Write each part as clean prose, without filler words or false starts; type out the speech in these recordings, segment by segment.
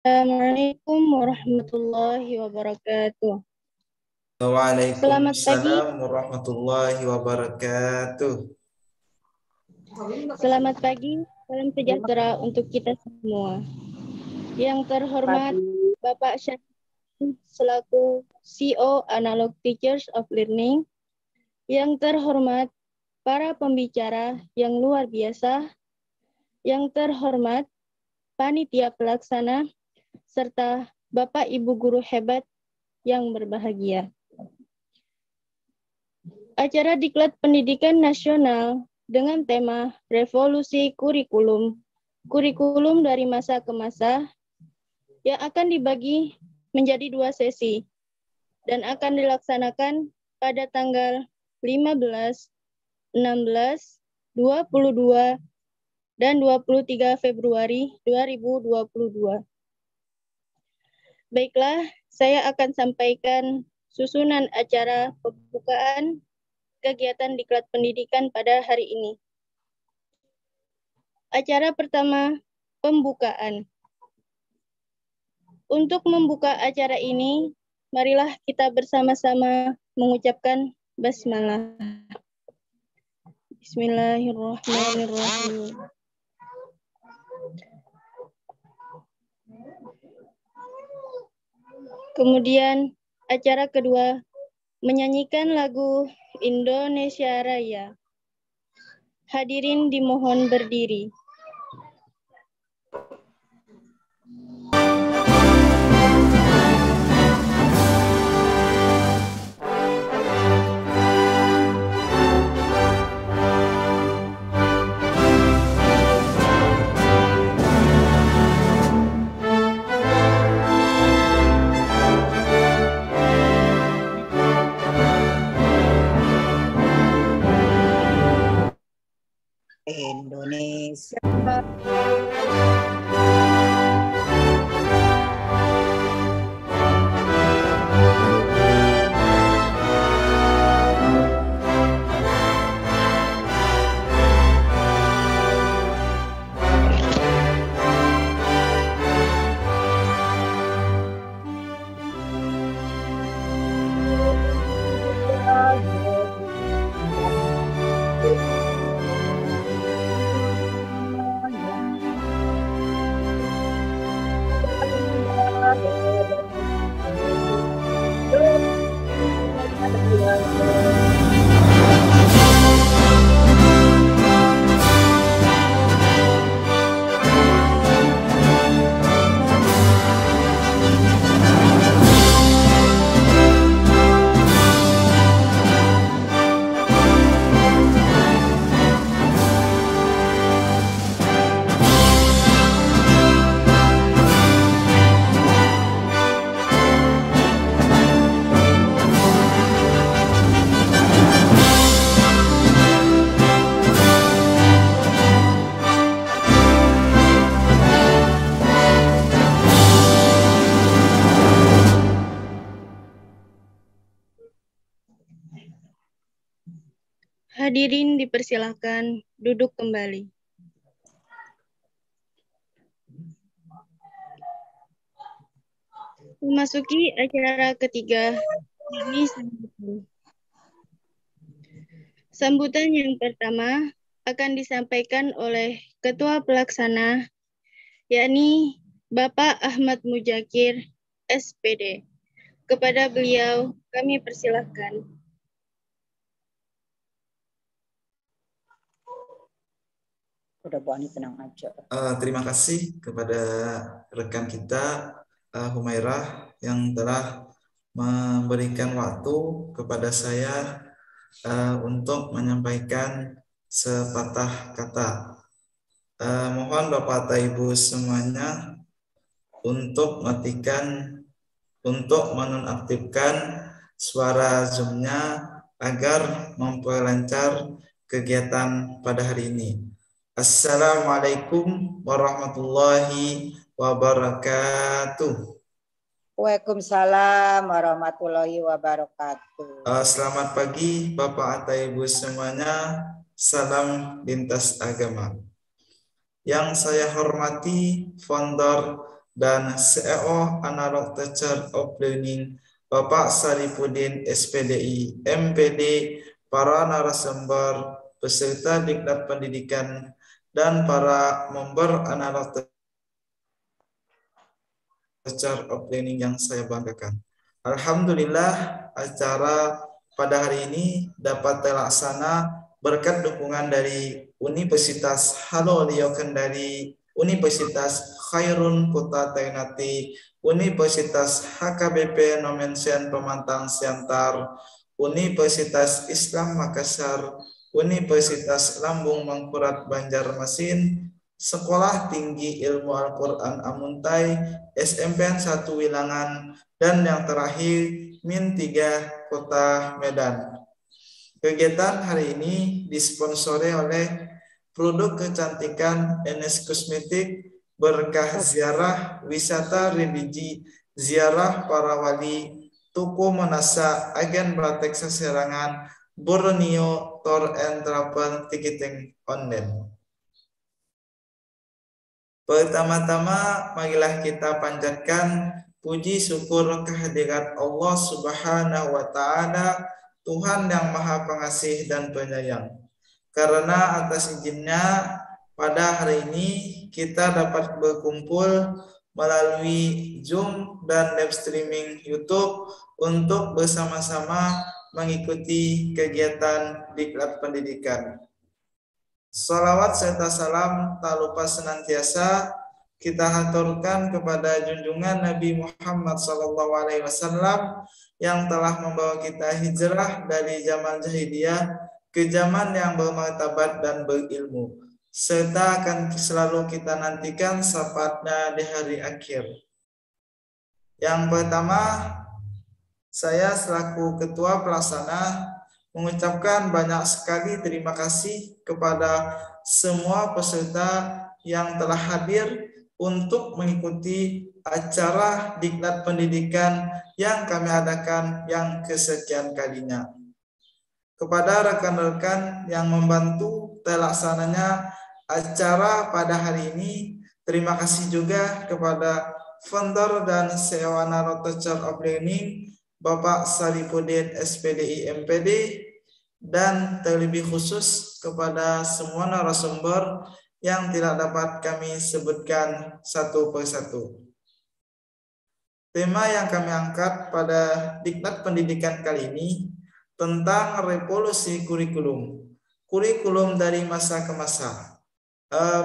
Assalamualaikum warahmatullahi wabarakatuh. Selamat pagi. Waalaikumsalam warahmatullahi wabarakatuh. Selamat pagi, salam sejahtera untuk kita semua. Yang terhormat Bapak Syahrin selaku CEO Analog Teachers of Learning. Yang terhormat para pembicara yang luar biasa. Yang terhormat panitia pelaksana serta Bapak Ibu guru hebat yang berbahagia. Acara Diklat Pendidikan Nasional dengan tema Revolusi Kurikulum, kurikulum dari masa ke masa, yang akan dibagi menjadi 2 sesi dan akan dilaksanakan pada tanggal 15, 16, 22, dan 23 Februari 2022. Baiklah, saya akan sampaikan susunan acara pembukaan kegiatan Diklat Pendidikan pada hari ini. Acara pertama, pembukaan. Untuk membuka acara ini, marilah kita bersama-sama mengucapkan basmalah. Bismillahirrahmanirrahim. Kemudian acara kedua, menyanyikan lagu Indonesia Raya. Hadirin dimohon berdiri. Indonesia. Hadirin dipersilakan duduk kembali. Memasuki acara ketiga, yakni sambutan. Sambutan yang pertama akan disampaikan oleh Ketua Pelaksana, yakni Bapak Ahmad Mujakir, SPD. Kepada beliau, kami persilahkan. Udah Bu Ani tenang aja. Terima kasih kepada rekan kita Humairah yang telah memberikan waktu kepada saya untuk menyampaikan sepatah kata. Mohon Bapak atau Ibu semuanya untuk menonaktifkan suara Zoom-nya agar memperlancar kegiatan pada hari ini. Assalamualaikum warahmatullahi wabarakatuh. Waalaikumsalam warahmatullahi wabarakatuh. Selamat pagi Bapak atau Ibu semuanya. Salam lintas agama. Yang saya hormati founder dan CEO Analog Teacher of Learning Bapak Saripudin SPDI MPD, para narasumber, peserta Diklat Pendidikan, dan para member Analog Teacher of Learning yang saya banggakan. Alhamdulillah, acara pada hari ini dapat terlaksana berkat dukungan dari Universitas Halolio Kendari, Universitas Khairun Kota Ternate, Universitas HKBP Nomensen Pemantang Siantar, Universitas Islam Makassar, Universitas Lambung Mangkurat Banjarmasin, Sekolah Tinggi Ilmu Al-Quran Amuntai, SMPN 1 Wilangan, dan yang terakhir Min 3 Kota Medan. Kegiatan hari ini disponsori oleh produk kecantikan NS Kosmetik, berkah ziarah wisata religi, ziarah para wali, Tuku Manasa, agen Pratek Seserangan, Borneo Tour and Travel Ticketing Online. Pertama-tama, marilah kita panjatkan puji syukur kehadirat Allah Subhanahu wa Ta'ala, Tuhan yang Maha Pengasih dan Penyayang. Karena atas izinnya, pada hari ini kita dapat berkumpul melalui Zoom dan live streaming YouTube untuk bersama-sama mengikuti kegiatan Diklat Pendidikan. Salawat serta salam tak lupa senantiasa kita haturkan kepada junjungan Nabi Muhammad SAW yang telah membawa kita hijrah dari zaman jahiliyah ke zaman yang bermartabat dan berilmu, serta akan selalu kita nantikan syafaatnya di hari akhir. Yang pertama, saya selaku Ketua Pelaksana mengucapkan banyak sekali terima kasih kepada semua peserta yang telah hadir untuk mengikuti acara Diklat Pendidikan yang kami adakan yang kesekian kalinya. Kepada rekan-rekan yang membantu terlaksananya acara pada hari ini, terima kasih juga kepada founder dan CEO Analog Teacher of Learning, Bapak Saripudin SPDI MPD, dan terlebih khusus kepada semua narasumber yang tidak dapat kami sebutkan satu persatu. Tema yang kami angkat pada Diklat Pendidikan kali ini tentang revolusi kurikulum. Kurikulum dari masa ke masa.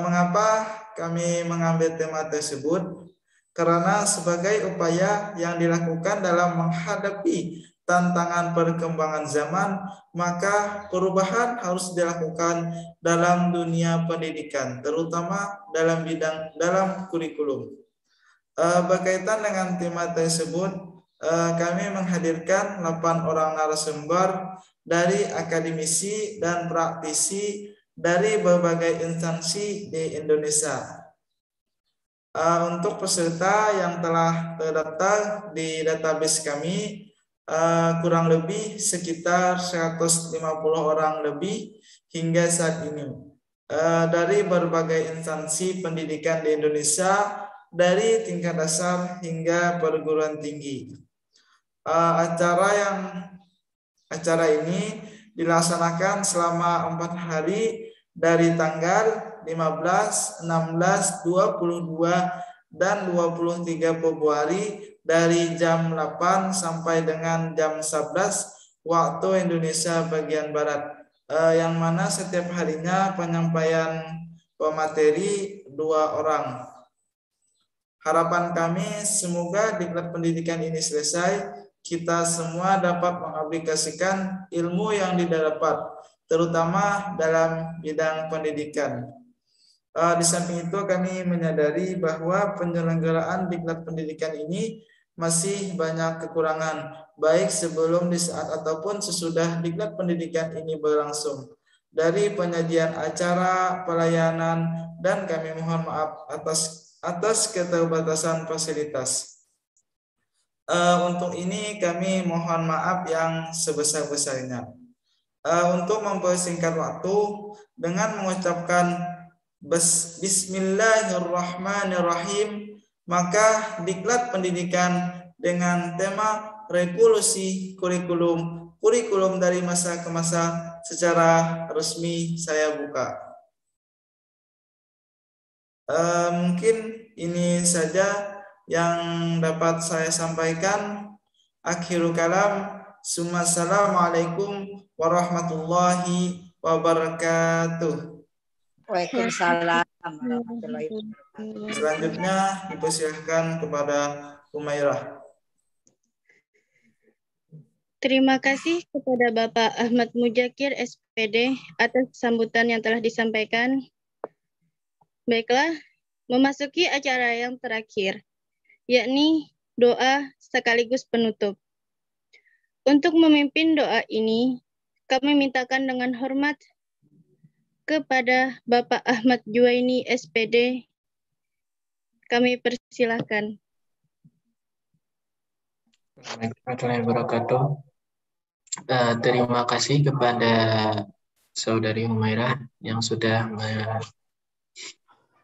Mengapa kami mengambil tema tersebut? Karena sebagai upaya yang dilakukan dalam menghadapi tantangan perkembangan zaman, maka perubahan harus dilakukan dalam dunia pendidikan, terutama dalam kurikulum. Berkaitan dengan tema tersebut, kami menghadirkan 8 orang narasumber dari akademisi dan praktisi dari berbagai instansi di Indonesia. Untuk peserta yang telah terdaftar di database kami, kurang lebih sekitar 150 orang lebih hingga saat ini. Dari berbagai instansi pendidikan di Indonesia, dari tingkat dasar hingga perguruan tinggi. Acara ini dilaksanakan selama 4 hari dari tanggal 15, 16, 22, dan 23 Februari dari jam 8 sampai dengan jam 11 waktu Indonesia bagian Barat, yang mana setiap harinya penyampaian pemateri 2 orang. Harapan kami semoga Diklat Pendidikan ini selesai, kita semua dapat mengaplikasikan ilmu yang didapat, terutama dalam bidang pendidikan. Di samping itu kami menyadari bahwa penyelenggaraan Diklat Pendidikan ini masih banyak kekurangan, baik sebelum, di saat, ataupun sesudah Diklat Pendidikan ini berlangsung. Dari penyajian acara, pelayanan, dan kami mohon maaf atas keterbatasan fasilitas. Untuk ini kami mohon maaf yang sebesar-besarnya. Untuk mempersingkat waktu, dengan mengucapkan Bismillahirrahmanirrahim, maka diklat pendidikan dengan tema revolusi kurikulum dari masa ke masa secara resmi saya buka. Mungkin ini saja yang dapat saya sampaikan. Akhirul kalam. Assalamualaikum warahmatullahi wabarakatuh. Waalaikumsalam warahmatullahi wabarakatuh. Selanjutnya dipersilahkan kepada Humairah. Terima kasih kepada Bapak Ahmad Mujakir, SPD, atas sambutan yang telah disampaikan. Baiklah, memasuki acara yang terakhir, yakni doa sekaligus penutup. Untuk memimpin doa ini, kami mintakan dengan hormat kepada Bapak Ahmad Juwaini, SPD. Kami persilahkan. Warahmatullahi wabarakatuh. Terima kasih kepada Saudari Humairah yang sudah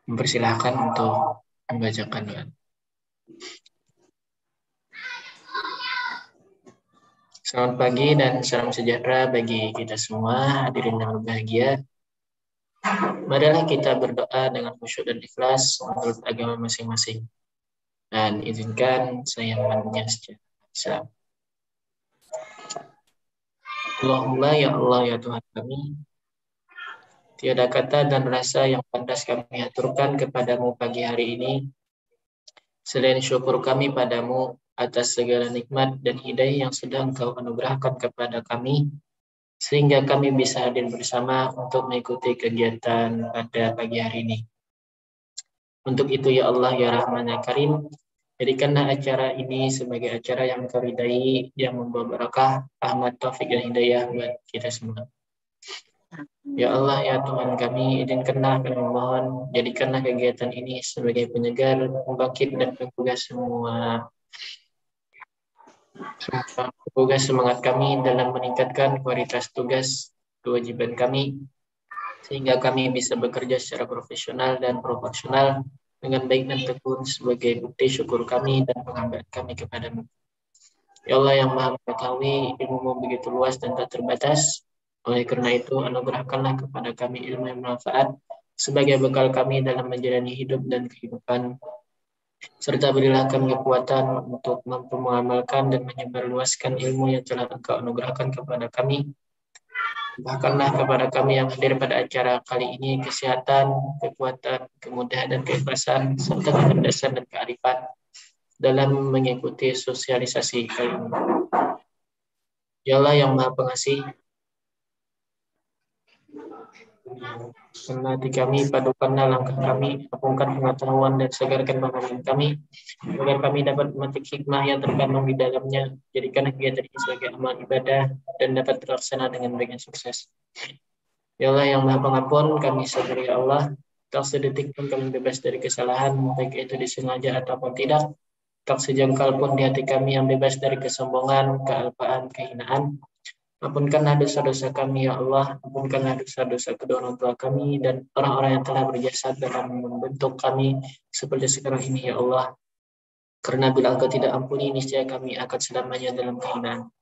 mempersilahkan untuk membacakan doa. Selamat pagi dan salam sejahtera bagi kita semua, hadirin yang berbahagia. Marilah kita berdoa dengan khusyuk dan ikhlas menurut agama masing-masing. Dan izinkan saya memandunya secara Islam. Allahumma ya Allah ya Tuhan kami, tiada kata dan rasa yang pantas kami aturkan kepadamu pagi hari ini, selain syukur kami padamu atas segala nikmat dan hidayah yang sudah Engkau anugerahkan kepada kami, sehingga kami bisa hadir bersama untuk mengikuti kegiatan pada pagi hari ini. Untuk itu ya Allah ya Rahman ya Karim, jadikanlah acara ini sebagai acara yang Engkau ridai, yang membawa barakah, rahmat, taufik dan hidayah buat kita semua. Ya Allah ya Tuhan kami, izinkanlah kami memohon, jadikanlah kegiatan ini sebagai penyegar, pembangkit dan penggugah semangat kami dalam meningkatkan kualitas tugas kewajiban kami, sehingga kami bisa bekerja secara profesional dan proporsional dengan baik dan tekun sebagai bukti syukur kami dan penghambaan kami kepadamu. Ya Allah yang Maha Mengetahui, ilmu-Mu begitu luas dan tak terbatas. Oleh karena itu, anugerahkanlah kepada kami ilmu yang bermanfaat sebagai bekal kami dalam menjalani hidup dan kehidupan, serta berilah kami kekuatan untuk mampu mengamalkan dan menyebarluaskan ilmu yang telah Engkau anugerahkan kepada kami. Bahkanlah kepada kami yang hadir pada acara kali ini kesehatan, kekuatan, kemudahan dan keikhlasan, serta kecerdasan dan kearifan dalam mengikuti sosialisasi kali ini. Ya Allah yang Maha Pengasih, hati kami, padukanlah langkah kami, apungkan pengetahuan dan segarkan pemahaman kami, agar kami dapat memetik hikmah yang terkandung di dalamnya. Jadikan kegiatan ini sebagai amal ibadah dan dapat terlaksana dengan baik dan sukses. Ya Allah yang Maha Pengampun, kami sadar ya Allah, tak sedetik pun kami bebas dari kesalahan, baik itu disengaja ataupun tidak. Tak sejengkal pun di hati kami yang bebas dari kesombongan, kealpaan, kehinaan. Ampunkanlah dosa-dosa kami ya Allah, ampunkanlah dosa-dosa kedua orang tua kami dan orang-orang yang telah berjasa dalam membentuk kami seperti sekarang ini ya Allah. Karena bila Engkau tidak ampuni, niscaya kami akan selamanya dalam kehinaan.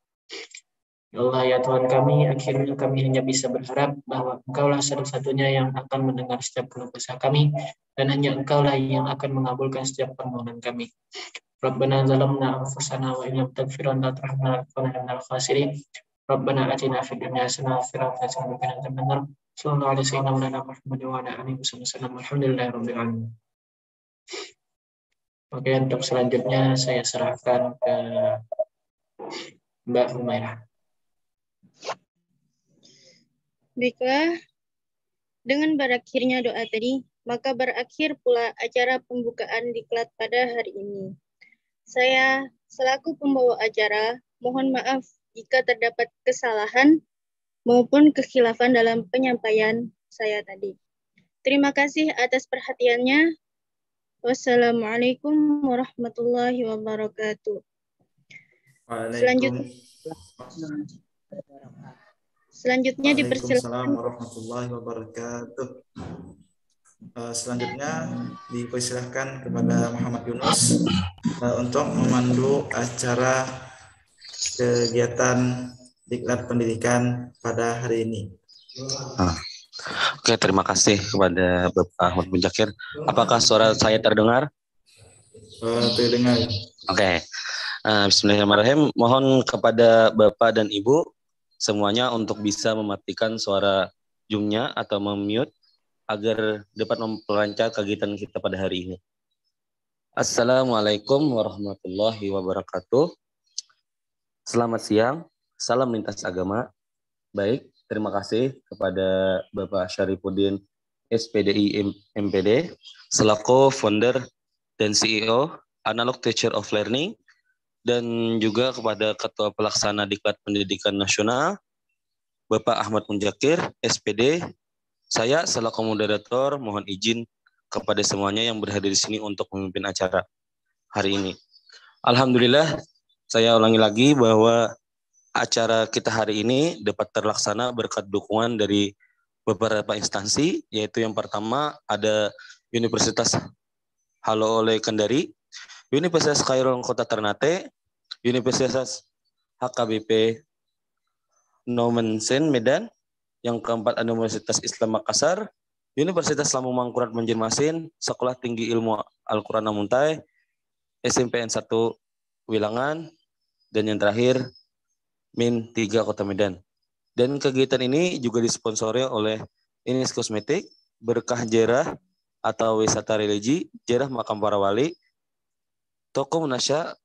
Ya Allah ya Tuhan kami, akhirnya kami hanya bisa berharap bahwa Engkaulah satu-satunya yang akan mendengar setiap keluh kesah kami, dan hanya Engkaulah yang akan mengabulkan setiap permohonan kami. Rabbana zalamna anfusana wa illam taghfir lana wa tarhamna lanakunanna minal khasirin. Rabbana atina fid dunya hasanah wa fil akhirati hasanah wa qina adzabannar. Sallallahu alaihi wa sallam Muhammad wa ala alihi wasallam. Alhamdulillahirabbil alamin. Oke, untuk selanjutnya saya serahkan ke Mbak Humairah. Baiklah, dengan berakhirnya doa tadi, maka berakhir pula acara pembukaan diklat pada hari ini. Saya selaku pembawa acara, mohon maaf jika terdapat kesalahan maupun kekhilafan dalam penyampaian saya tadi. Terima kasih atas perhatiannya. Wassalamualaikum warahmatullahi wabarakatuh. Selanjutnya dipersilakan. Waalaikumsalam warahmatullahi wabarakatuh. Selanjutnya dipersilahkan kepada Muhammad Yunus untuk memandu acara kegiatan Diklat Pendidikan pada hari ini. Oke, terima kasih kepada Bapak Ahmad Munjakir. Apakah suara saya terdengar? Terdengar. Oke. Bismillahirrahmanirrahim. Mohon kepada Bapak dan Ibu semuanya untuk bisa mematikan suara Zoom-nya atau mute agar dapat memperlancar kegiatan kita pada hari ini. Assalamualaikum warahmatullahi wabarakatuh. Selamat siang, salam lintas agama. Baik, terima kasih kepada Bapak Syarifuddin SPDI MPD selaku founder dan CEO Analog Teacher of Learning, dan juga kepada Ketua Pelaksana Diklat Pendidikan Nasional Bapak Ahmad Munjakir SPD. Saya selaku moderator mohon izin kepada semuanya yang berhadir di sini untuk memimpin acara hari ini. Alhamdulillah, saya ulangi lagi bahwa acara kita hari ini dapat terlaksana berkat dukungan dari beberapa instansi, yaitu yang pertama ada Universitas Halo Oleh Kendari, Universitas Khairul Kota Ternate, Universitas HKBP Nomensen Medan, yang keempat ada Universitas Islam Makassar, Universitas Lampung Mangkurat Banjarmasin, Sekolah Tinggi Ilmu Al-Quran Muntai, SMPN 1 Wilangan, dan yang terakhir Min 3 Kota Medan. Dan kegiatan ini juga disponsori oleh Ines Kosmetik, Berkah Jerah atau Wisata Religi, Jerah Makam Para Wali, Toko Munasya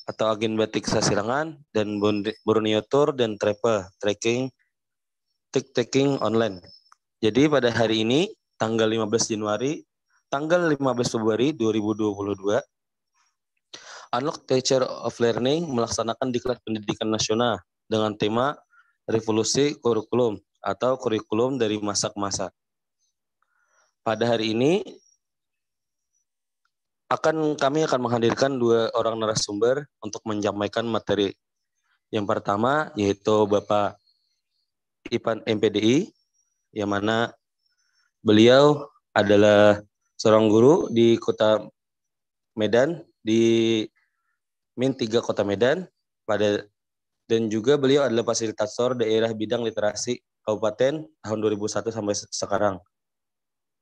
atau Agen Batik Sasirangan, dan Borneo Tour dan Travel Trekking online. Jadi pada hari ini tanggal 15 Februari 2022, Analog Teacher of Learning melaksanakan Diklat Pendidikan Nasional dengan tema Revolusi Kurikulum atau Kurikulum dari Masa ke Masa. Pada hari ini kami akan menghadirkan 2 orang narasumber untuk menyampaikan materi. Yang pertama yaitu Bapak Ipan MPDI, yang mana beliau adalah seorang guru di Kota Medan, di Min 3 Kota Medan, dan juga beliau adalah fasilitator daerah bidang literasi Kabupaten tahun 2001 sampai sekarang.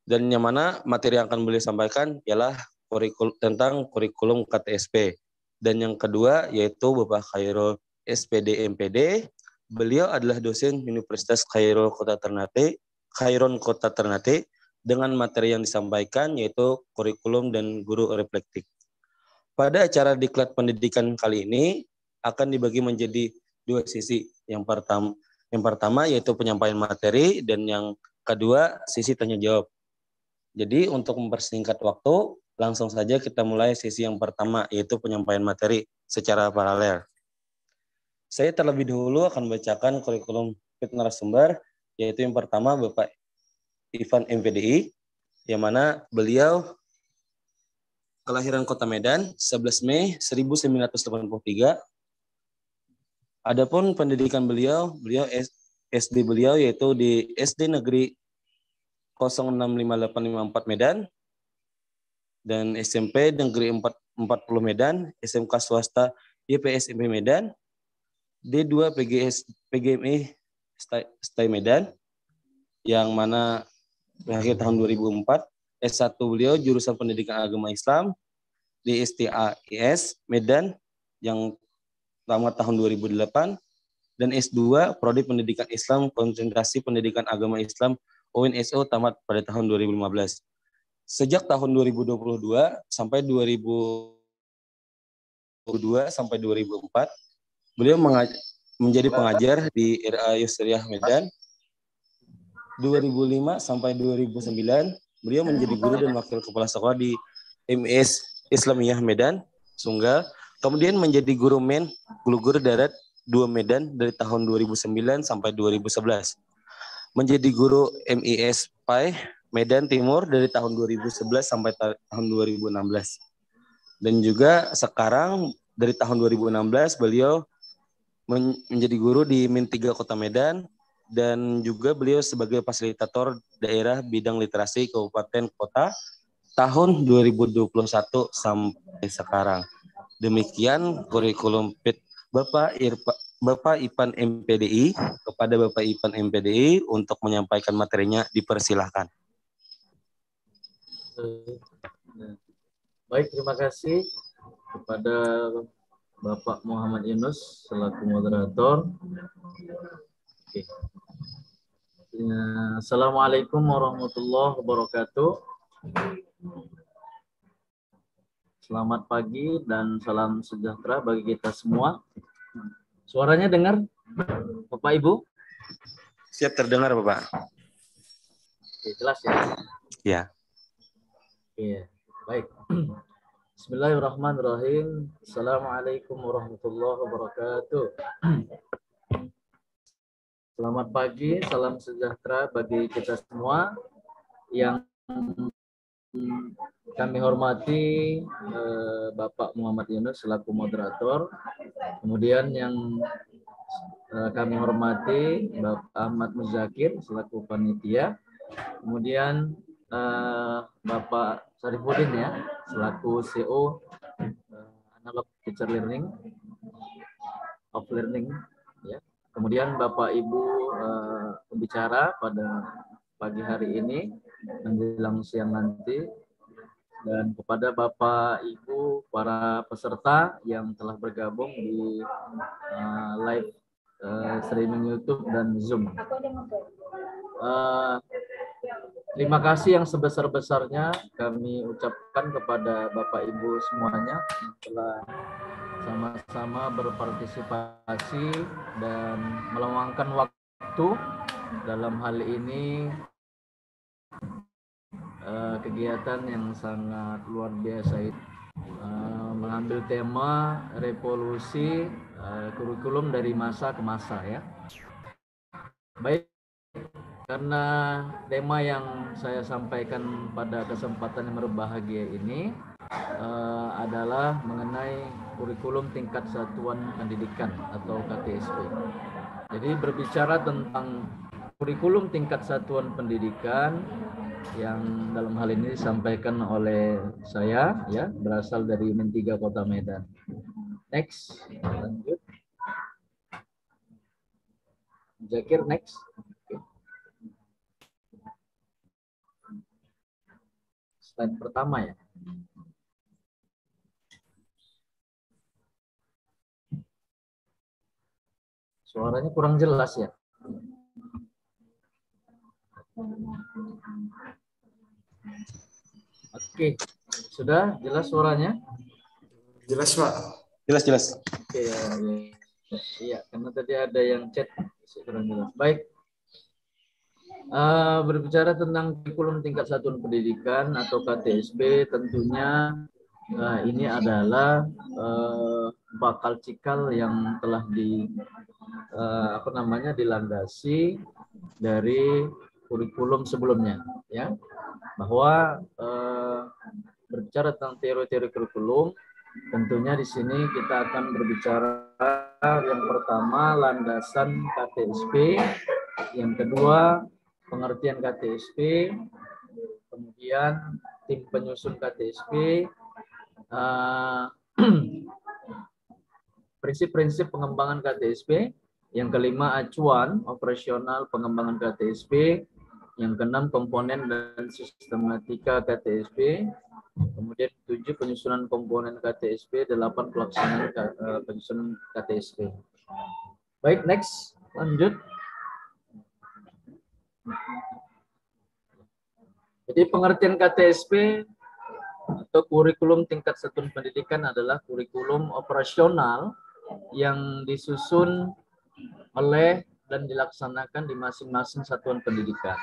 Dan yang mana materi yang akan beliau sampaikan ialah tentang kurikulum KTSP. Dan yang kedua yaitu Bapak Khairul SPD MPD. Beliau adalah dosen Universitas Khairul Kota Ternate dengan materi yang disampaikan yaitu kurikulum dan guru reflektif. Pada acara Diklat Pendidikan kali ini akan dibagi menjadi 2 sisi. Yang pertama yaitu penyampaian materi, dan yang kedua sisi tanya jawab. Jadi untuk mempersingkat waktu, langsung saja kita mulai sesi yang pertama yaitu penyampaian materi secara paralel. Saya terlebih dahulu akan bacakan kurikulum narasumber, yaitu yang pertama Bapak Ivan MPDI, yang mana beliau kelahiran Kota Medan 11 Mei 1983. Adapun pendidikan beliau SD beliau yaitu di SD Negeri 065854 Medan, dan SMP Negeri 40 Medan, SMK Swasta YPSMP Medan, D2 PGMI Stay Medan, yang mana berakhir tahun 2004. S1 beliau jurusan Pendidikan Agama Islam di STAIS Medan yang tamat tahun 2008, dan S2 Prodi Pendidikan Islam Konsentrasi Pendidikan Agama Islam UNSO tamat pada tahun 2015. Sejak tahun 2022 sampai 2004, beliau menjadi pengajar di RA Yusriyah Medan. 2005 sampai 2009, beliau menjadi guru dan wakil kepala sekolah di MIS Islamiyah Medan, Sunggal. Kemudian menjadi guru guru darat 2 Medan dari tahun 2009 sampai 2011. Menjadi guru MIS PAI Medan Timur dari tahun 2011 sampai tahun 2016. Dan juga sekarang dari tahun 2016 beliau menjadi guru di Min 3 Kota Medan dan juga beliau sebagai fasilitator daerah bidang literasi Kabupaten Kota tahun 2021 sampai sekarang. Demikian kurikulum Bapak Ipan MPDI. Kepada Bapak Ipan MPDI untuk menyampaikan materinya dipersilahkan. Baik, terima kasih kepada Bapak Muhammad Yunus selaku moderator. Oke. Assalamualaikum warahmatullahi wabarakatuh. Selamat pagi dan salam sejahtera bagi kita semua. Suaranya dengar, Bapak Ibu? Siap terdengar, Bapak. Oke, jelas ya? Ya. Oke, baik. Bismillahirrahmanirrahim. Assalamualaikum warahmatullahi wabarakatuh. Selamat pagi, salam sejahtera bagi kita semua. Yang kami hormati Bapak Muhammad Yunus selaku moderator. Kemudian yang kami hormati Bapak Ahmad Muzakir selaku panitia. Kemudian Bapak Syarifuddin ya selaku CEO Analog Teacher Learning of Learning ya. Kemudian Bapak Ibu pembicara pada pagi hari ini menjelang siang nanti, dan kepada Bapak Ibu para peserta yang telah bergabung di live streaming YouTube dan Zoom. Terima kasih yang sebesar-besarnya kami ucapkan kepada Bapak Ibu semuanya yang telah sama-sama berpartisipasi dan meluangkan waktu dalam hal ini kegiatan yang sangat luar biasa itu mengambil tema revolusi kurikulum dari masa ke masa ya. Baik, karena tema yang saya sampaikan pada kesempatan yang berbahagia ini adalah mengenai kurikulum tingkat satuan pendidikan atau KTSP. Jadi berbicara tentang kurikulum tingkat satuan pendidikan yang dalam hal ini disampaikan oleh saya ya, berasal dari UIN 3 Kota Medan. Next, lanjut. Zakir, next. Slide pertama ya. Suaranya kurang jelas ya. Oke, sudah jelas suaranya? Jelas, Pak. Jelas. Oke, ya. Iya, karena tadi ada yang chat kurang jelas. Baik. Berbicara tentang kurikulum tingkat satuan pendidikan atau KTSP, tentunya ini adalah bakal cikal yang telah dilandasi dari kurikulum sebelumnya, ya, bahwa berbicara tentang teori-teori kurikulum, tentunya di sini kita akan berbicara yang pertama landasan KTSP, yang kedua pengertian KTSP, kemudian tim penyusun KTSP, prinsip-prinsip pengembangan KTSP, yang kelima acuan operasional pengembangan KTSP, yang keenam komponen dan sistematika KTSP, kemudian 7 penyusunan komponen KTSP, 8 pelaksanaan penyusunan KTSP. Baik, next, lanjut. Jadi pengertian KTSP atau kurikulum tingkat satuan pendidikan adalah kurikulum operasional yang disusun oleh dan dilaksanakan di masing-masing satuan pendidikan.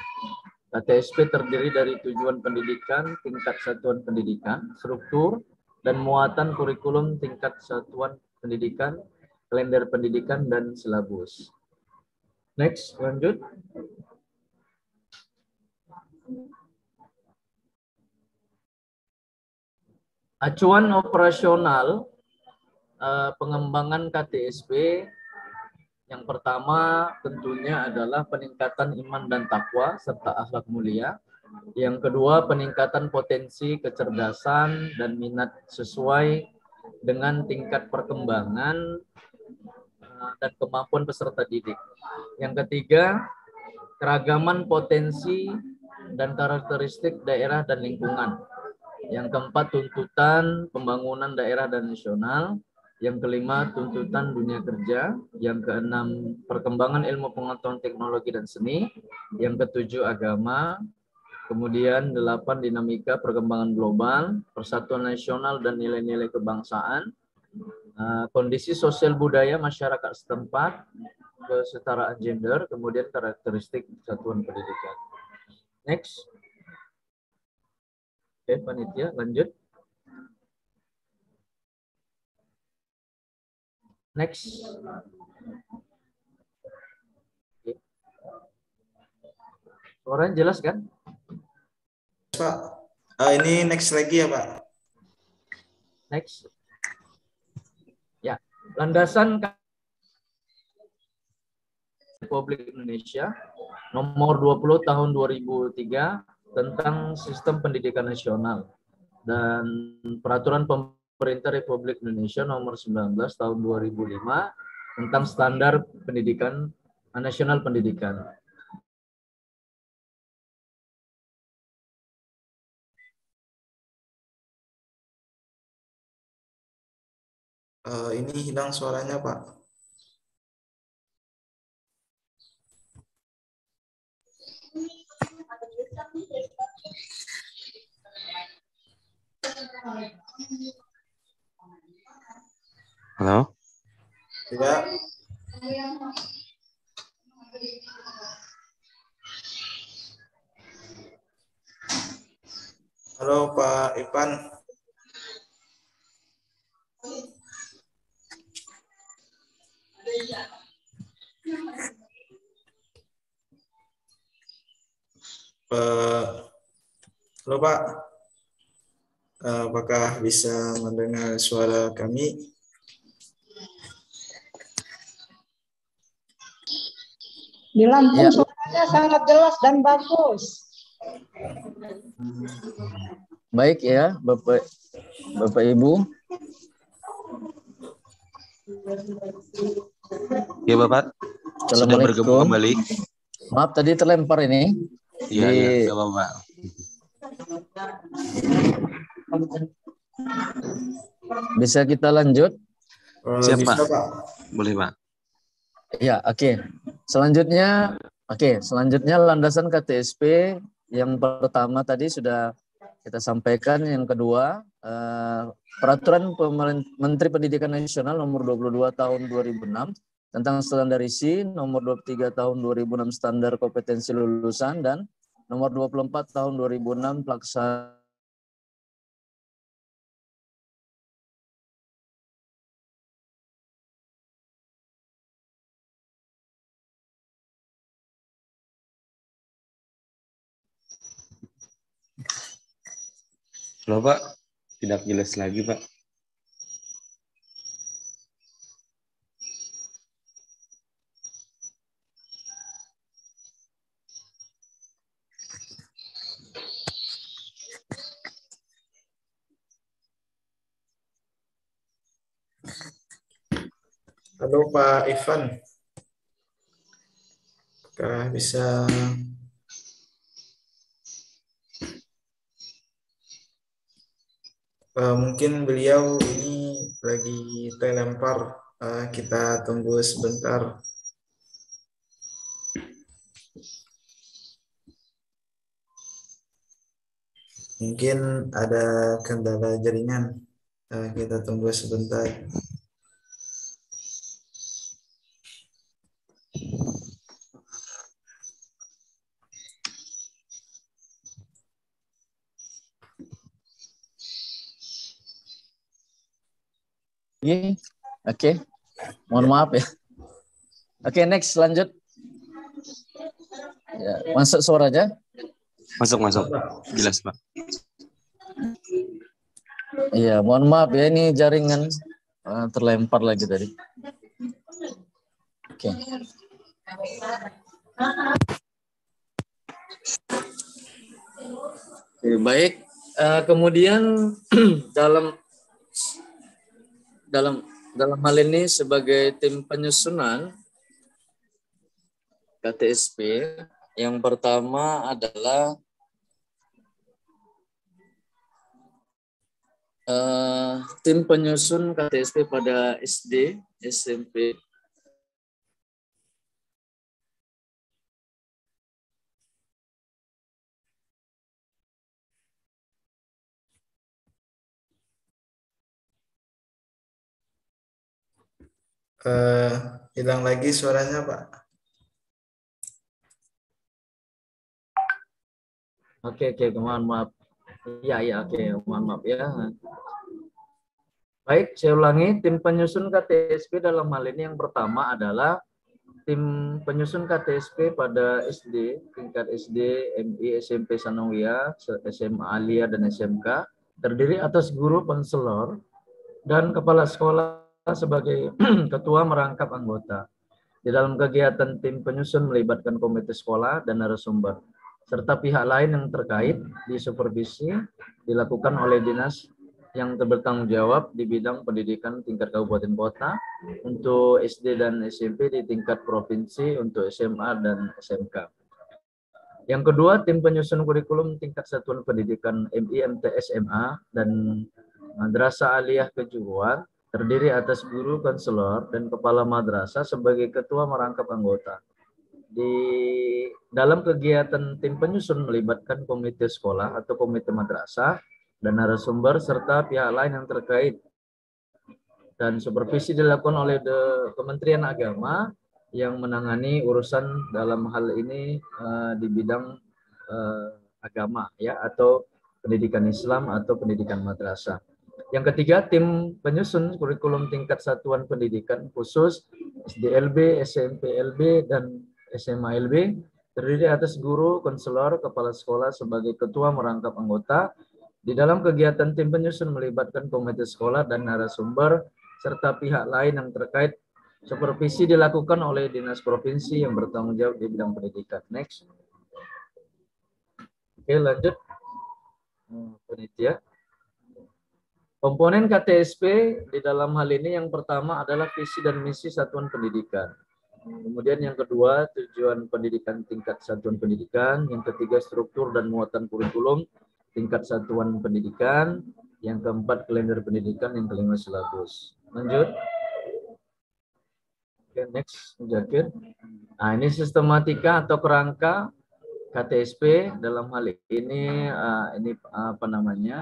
KTSP terdiri dari tujuan pendidikan, tingkat satuan pendidikan, struktur, dan muatan kurikulum tingkat satuan pendidikan, kalender pendidikan, dan silabus. Next, lanjut. Acuan operasional pengembangan KTSP Yang pertama tentunya adalah peningkatan iman dan takwa serta akhlak mulia. Yang kedua, peningkatan potensi kecerdasan dan minat sesuai dengan tingkat perkembangan dan kemampuan peserta didik. Yang ketiga, keragaman potensi dan karakteristik daerah dan lingkungan. Yang keempat, tuntutan pembangunan daerah dan nasional. Yang kelima, tuntutan dunia kerja. Yang keenam, perkembangan ilmu pengetahuan teknologi dan seni. Yang ketujuh, agama. Kemudian 8, dinamika perkembangan global, persatuan nasional dan nilai-nilai kebangsaan, kondisi sosial budaya masyarakat setempat, kesetaraan gender, kemudian karakteristik satuan pendidikan. Next. Oke, panitia lanjut. Next. Oke. Suaranya jelas kan? Pak, ini next lagi ya Pak. Next. Ya, landasan Republik Indonesia nomor 20 tahun 2003 tentang sistem pendidikan nasional dan peraturan pemerintah Republik Indonesia nomor 19 tahun 2005 tentang standar pendidikan nasional pendidikan. Ini hilang suaranya Pak. Halo? Ya. Halo Pak Ipan. Halo Pak, apakah bisa mendengar suara kami? Di Lampung Ya. suaranya sangat jelas dan bagus. Baik ya, Bapak Ibu. Ya Bapak, sudah bergabung kembali. Maaf tadi terlempar ini. Iya, iya, nggak apa-apa. Bisa kita lanjut? Siap Bisa, Pak. Pak. Boleh Pak. Ya, oke. Selanjutnya landasan KTSP yang pertama tadi sudah kita sampaikan. Yang kedua, peraturan Menteri Pendidikan Nasional nomor 22 tahun 2006 tentang standarisasi, nomor 23 tahun 2006 standar kompetensi lulusan, dan nomor 24 tahun 2006 pelaksanaan. Halo Pak, tidak jelas lagi Pak. Halo Pak Ivan. Apakah bisa mungkin beliau ini lagi terlempar, kita tunggu sebentar. Mungkin ada kendala jaringan, kita tunggu sebentar. Oke. Mohon maaf ya. Oke, next lanjut. Ya, masuk suaranya? Masuk. Jelas Pak. Iya, mohon maaf ya, ini jaringan terlempar lagi tadi. Oke. Oke, baik. Kemudian dalam hal ini sebagai tim penyusunan KTSP, yang pertama adalah tim penyusun KTSP pada SD, SMP. Hilang lagi suaranya, Pak. Oke, mohon maaf. Iya, oke, mohon maaf ya. Baik, saya ulangi, tim penyusun KTSP dalam hal ini yang pertama adalah tim penyusun KTSP pada SD, tingkat SD, MI, SMP Sanawiyah, SMA Aliyah, dan SMK, terdiri atas guru, konselor, dan kepala sekolah sebagai ketua merangkap anggota. Di dalam kegiatan tim penyusun melibatkan komite sekolah dan narasumber, serta pihak lain yang terkait di supervisi dilakukan oleh dinas yang bertanggung jawab di bidang pendidikan tingkat kabupaten kota untuk SD dan SMP, di tingkat provinsi untuk SMA dan SMK. Yang kedua, tim penyusun kurikulum tingkat satuan pendidikan MI, MTS, SMA, dan Madrasah Aliyah Kejuruan, terdiri atas guru, konselor, dan kepala madrasah sebagai ketua merangkap anggota. Di dalam kegiatan tim penyusun melibatkan komite sekolah atau komite madrasah dan narasumber serta pihak lain yang terkait, dan supervisi dilakukan oleh Kementerian Agama yang menangani urusan dalam hal ini di bidang agama ya, atau pendidikan Islam atau pendidikan madrasah. Yang ketiga, tim penyusun kurikulum tingkat satuan pendidikan khusus SDLB, SMPLB, dan SMALB, terdiri atas guru, konselor, kepala sekolah sebagai ketua merangkap anggota. Di dalam kegiatan tim penyusun melibatkan komite sekolah dan narasumber serta pihak lain yang terkait. Supervisi dilakukan oleh dinas provinsi yang bertanggung jawab di bidang pendidikan. Next. Oke, lanjut. Panitia. Komponen KTSP di dalam hal ini yang pertama adalah visi dan misi satuan pendidikan. Kemudian yang kedua, tujuan pendidikan tingkat satuan pendidikan. Yang ketiga, struktur dan muatan kurikulum tingkat satuan pendidikan. Yang keempat, kalender pendidikan. Yang kelima, silabus. Lanjut. Oke, next, Zakir. Nah, ini sistematika atau kerangka KTSP dalam hal ini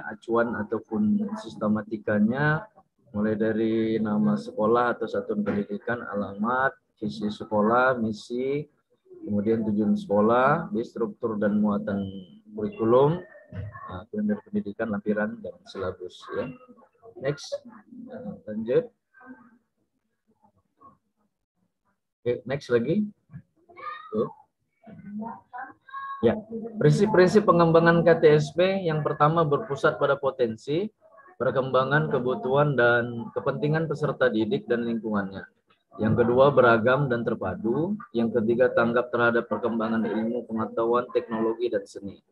acuan ataupun sistematikanya mulai dari nama sekolah atau satuan pendidikan, alamat, visi sekolah, misi, kemudian tujuan sekolah, struktur dan muatan kurikulum, kalender pendidikan, lampiran, dan silabus ya. Next, lanjut. Oke, next lagi. Ya, prinsip-prinsip pengembangan KTSP yang pertama berpusat pada potensi, perkembangan, kebutuhan, dan kepentingan peserta didik dan lingkungannya. Yang kedua, beragam dan terpadu. Yang ketiga, tanggap terhadap perkembangan ilmu, pengetahuan, teknologi, dan seni.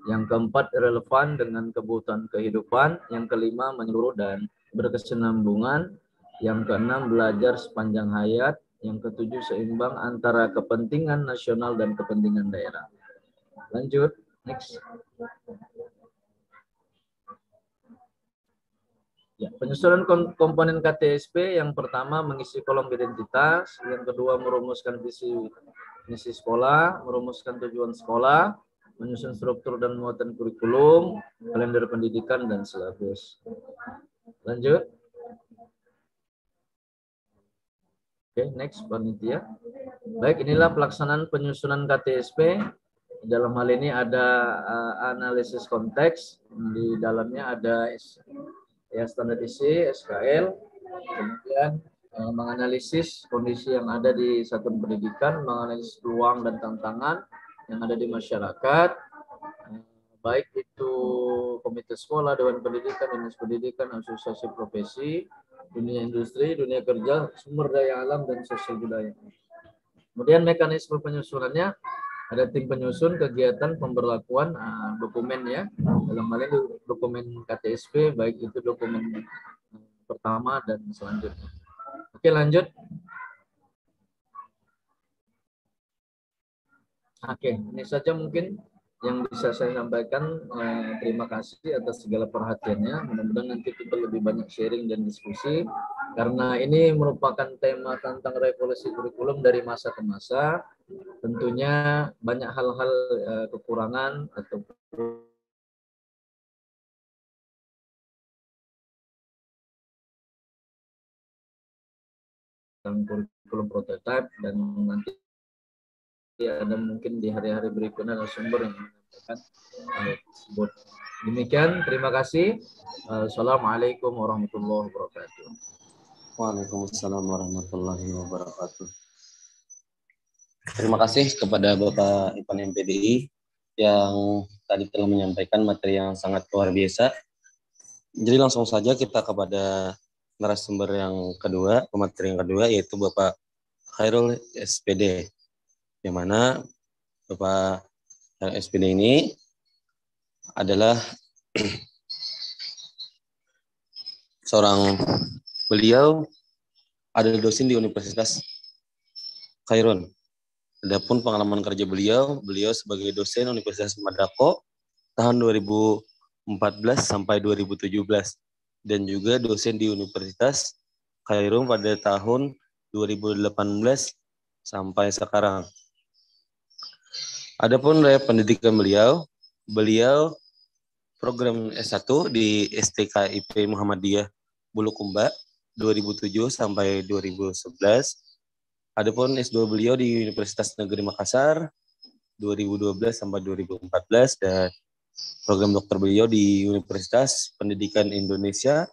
Yang keempat, relevan dengan kebutuhan kehidupan. Yang kelima, menyeluruh dan berkesinambungan. Yang keenam, belajar sepanjang hayat. Yang ketujuh, seimbang antara kepentingan nasional dan kepentingan daerah. Lanjut, next. Ya, penyusunan komponen KTSP yang pertama mengisi kolom identitas, yang kedua merumuskan visi misi sekolah, merumuskan tujuan sekolah, menyusun struktur dan muatan kurikulum, kalender pendidikan, dan silabus. Lanjut. Oke, next, panitia. Baik, inilah pelaksanaan penyusunan KTSP. Dalam hal ini ada analisis konteks, di dalamnya ada standar isi, SKL, kemudian menganalisis kondisi yang ada di satuan pendidikan, menganalisis peluang dan tantangan yang ada di masyarakat, baik itu komite sekolah, dewan pendidikan, dinas pendidikan, asosiasi profesi, dunia industri, dunia kerja, sumber daya alam, dan sosial budaya. Kemudian mekanisme penyusunannya, ada tim penyusun kegiatan pemberlakuan dokumen ya, dalam hal ini dokumen KTSP, baik itu dokumen pertama dan selanjutnya. Oke, lanjut. Oke, ini saja mungkin yang bisa saya sampaikan. Terima kasih atas segala perhatiannya. Mudah-mudahan nanti kita lebih banyak sharing dan diskusi, karena ini merupakan tema tentang revolusi kurikulum dari masa ke masa. Tentunya banyak hal-hal kekurangan atau kurikulum prototipe, dan nanti ada mungkin di hari-hari berikutnya ada sumber yang menyampaikan tersebut. Demikian, terima kasih. Assalamualaikum warahmatullahi wabarakatuh. Waalaikumsalam warahmatullahi wabarakatuh. Terima kasih kepada Bapak Ipan MPDI yang tadi telah menyampaikan materi yang sangat luar biasa. Jadi langsung saja kita kepada narasumber yang kedua, pemateri yang kedua, yaitu Bapak Khairul SPD. Yang mana Bapak Khairul SPD ini adalah beliau adalah dosen di Universitas Khairun. Adapun pengalaman kerja beliau sebagai dosen Universitas Madako tahun 2014 sampai 2017 dan juga dosen di Universitas Khairun pada tahun 2018 sampai sekarang. Adapun pendidikan beliau program S1 di STKIP Muhammadiyah Bulukumba 2007 sampai 2011. Adapun S2 beliau di Universitas Negeri Makassar 2012 sampai 2014 dan program dokter beliau di Universitas Pendidikan Indonesia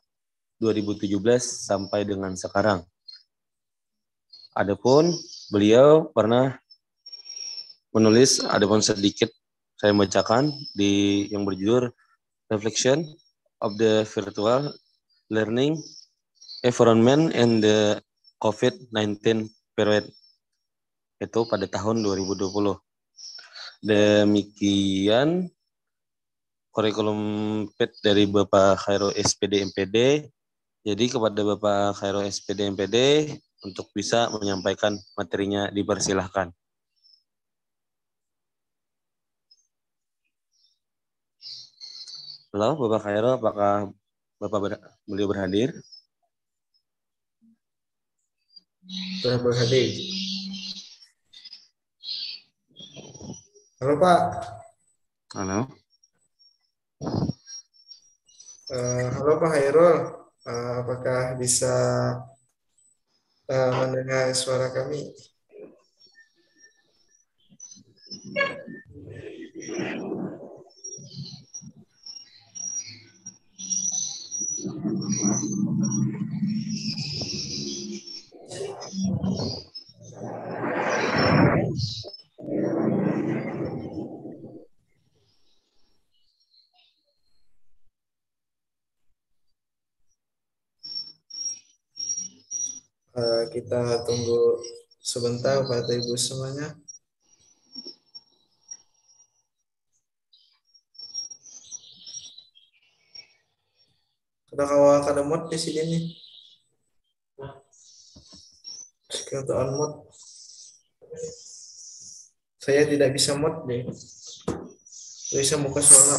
2017 sampai dengan sekarang. Adapun beliau pernah menulis, adapun sedikit saya bacakan di yang berjudul Reflection of the Virtual Learning Environment and the COVID-19 Period, itu pada tahun 2020. Demikian kurikulum PET dari Bapak Khairul SPD MPD. Jadi kepada Bapak Khairul SPD MPD untuk bisa menyampaikan materinya dipersilahkan. Halo Bapak Khairul, apakah beliau berhadir? Sudah berhadir. Halo Pak. Halo. Halo Pak Hairul. Apakah bisa mendengar suara kami? Kita tunggu sebentar Bapak Ibu semuanya. Kalau ada mod di sini nih. Untuk on mod. Saya tidak bisa mod deh. Bisa muka suara.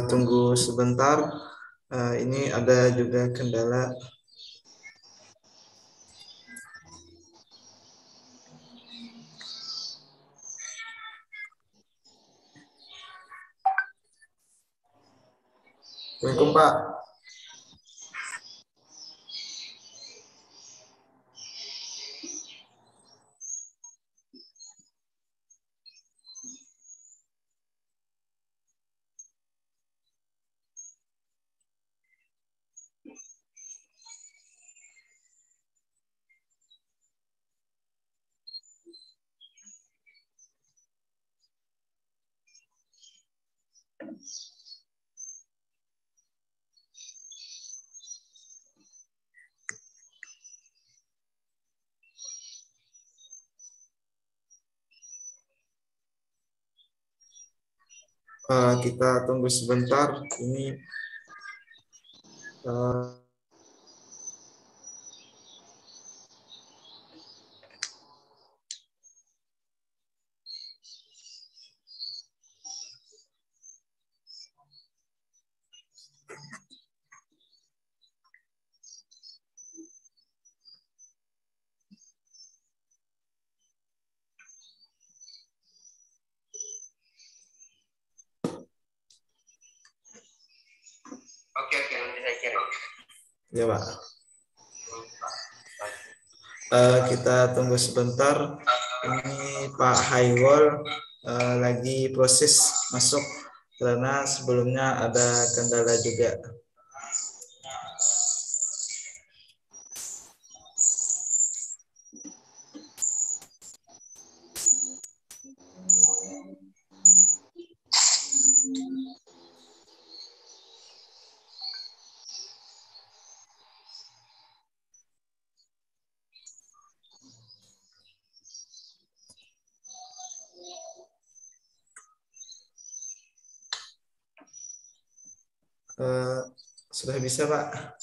Tunggu sebentar. Ini ada juga kendala. Assalamualaikum Pak. Kita tunggu sebentar. Ini Oke, nanti saya kirim. ya Pak. Kita tunggu sebentar. Ini Pak Haywol lagi proses masuk karena sebelumnya ada kendala juga. Sudah bisa Pak?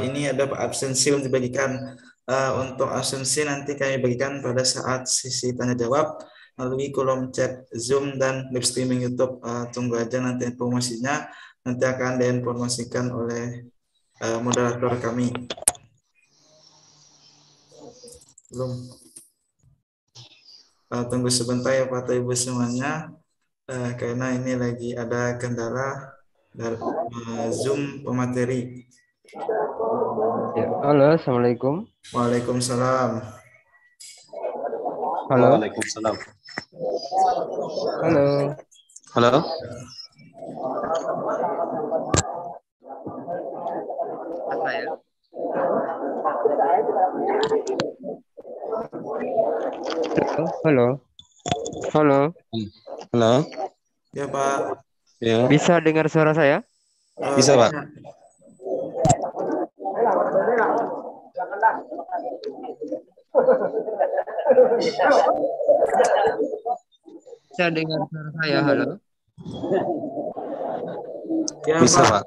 Ini ada absensi yang dibagikan. Untuk absensi nanti kami bagikan pada saat sesi tanya jawab melalui kolom chat Zoom dan live streaming YouTube. Tunggu aja nanti informasinya, nanti akan diinformasikan oleh moderator kami. Belum. Tunggu sebentar ya Bapak Ibu semuanya, karena ini lagi ada kendala dari Zoom pemateri. Ya, halo, assalamualaikum. Waalaikumsalam. Halo. Waalaikumsalam. Halo. Halo. Apa ya? Halo. Halo. Halo. Ya Pak. Ya. Bisa dengar suara saya? Bisa Pak. Bisa dengar suara saya? Halo. Ya, Bisa Pak.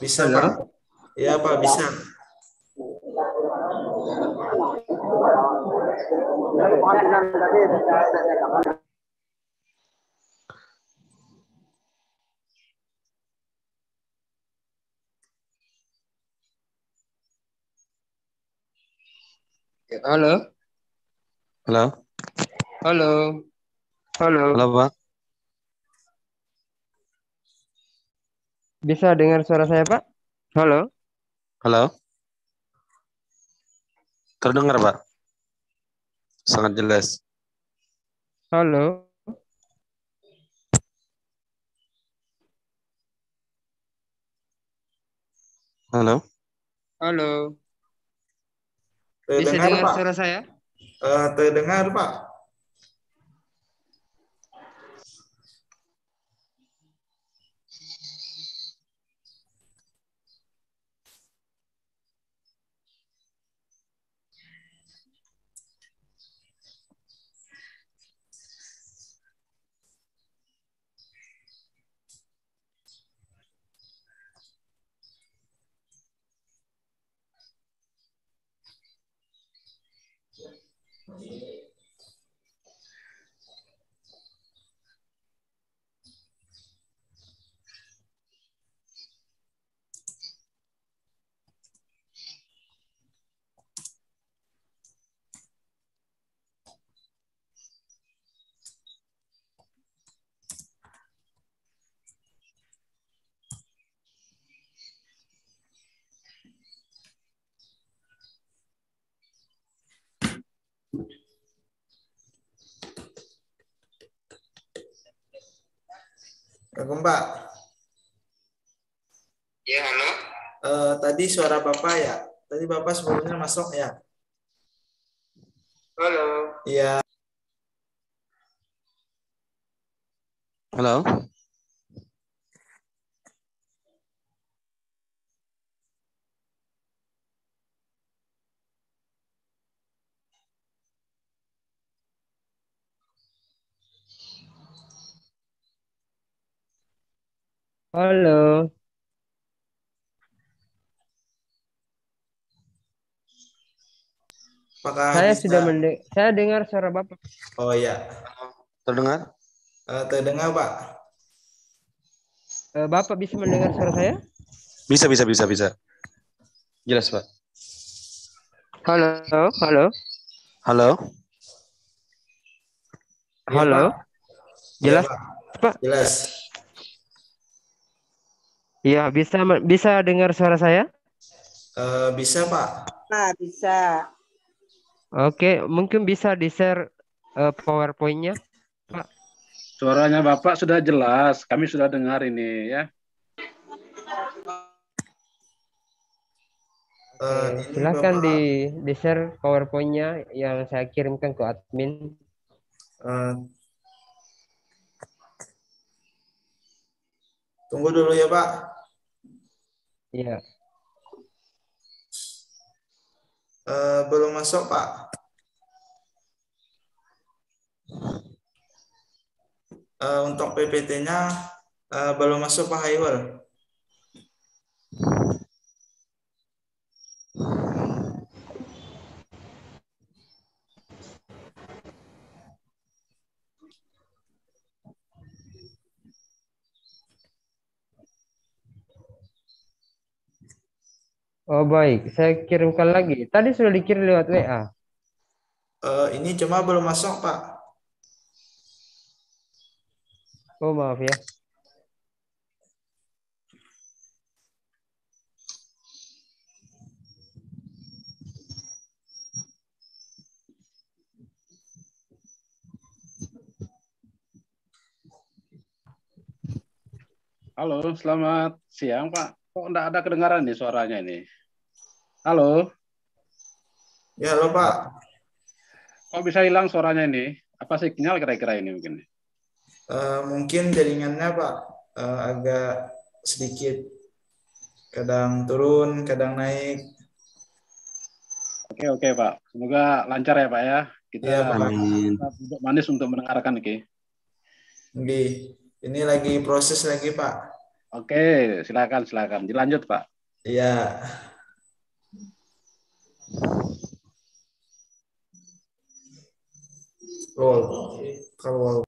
Bisa Halo? Pak. Ya Pak, bisa. Halo. Halo. Halo. Halo. Halo Pak. Bisa dengar suara saya, Pak? Halo. Halo. Terdengar, Pak. Sangat jelas. Halo. Halo. Halo. Bisa Terdengar, dengar Pak? suara saya? Terdengar, Pak. Assalamualaikum, Pak. Ya, halo. Tadi suara Bapak ya? Tadi Bapak sebelumnya masuk ya? Halo. Iya. Halo. Halo. Apakah Saya bisa? sudah saya dengar suara Bapak. Oh ya, Terdengar? terdengar, Pak. Bapak bisa mendengar suara saya? Bisa. Jelas, Pak. Halo, halo. Halo. Iya, Halo. Pak. Iya, Jelas, Pak. Pak? Jelas. Iya, bisa dengar suara saya? Bisa, Pak. Nah, bisa. Oke, mungkin bisa di-share PowerPoint-nya, Pak. Suaranya Bapak sudah jelas, kami sudah dengar ini ya. Oke, Ini silakan Bapak di-share PowerPoint-nya yang saya kirimkan ke admin. tunggu dulu ya, Pak. Iya. Belum masuk, Pak. Untuk PPT-nya belum masuk, Pak Hairul. Oh baik, saya kirimkan lagi. Tadi sudah dikirim lewat WA. Ini cuma belum masuk, Pak. Oh maaf ya. Halo, selamat siang Pak. Kok enggak ada kedengaran nih suaranya ini? Halo, Ya, halo, Pak. kok bisa hilang suaranya ini? Apa sinyal kira-kira ini mungkin? Mungkin jaringannya, Pak, agak sedikit kadang turun, kadang naik. Oke Pak. Semoga lancar ya Pak ya. Kita Iya, Pak. Amin. duduk manis untuk mendengarkan ini. Ini lagi proses lagi, Pak. Oke, silakan. Dilanjut Pak. Iya. Kalau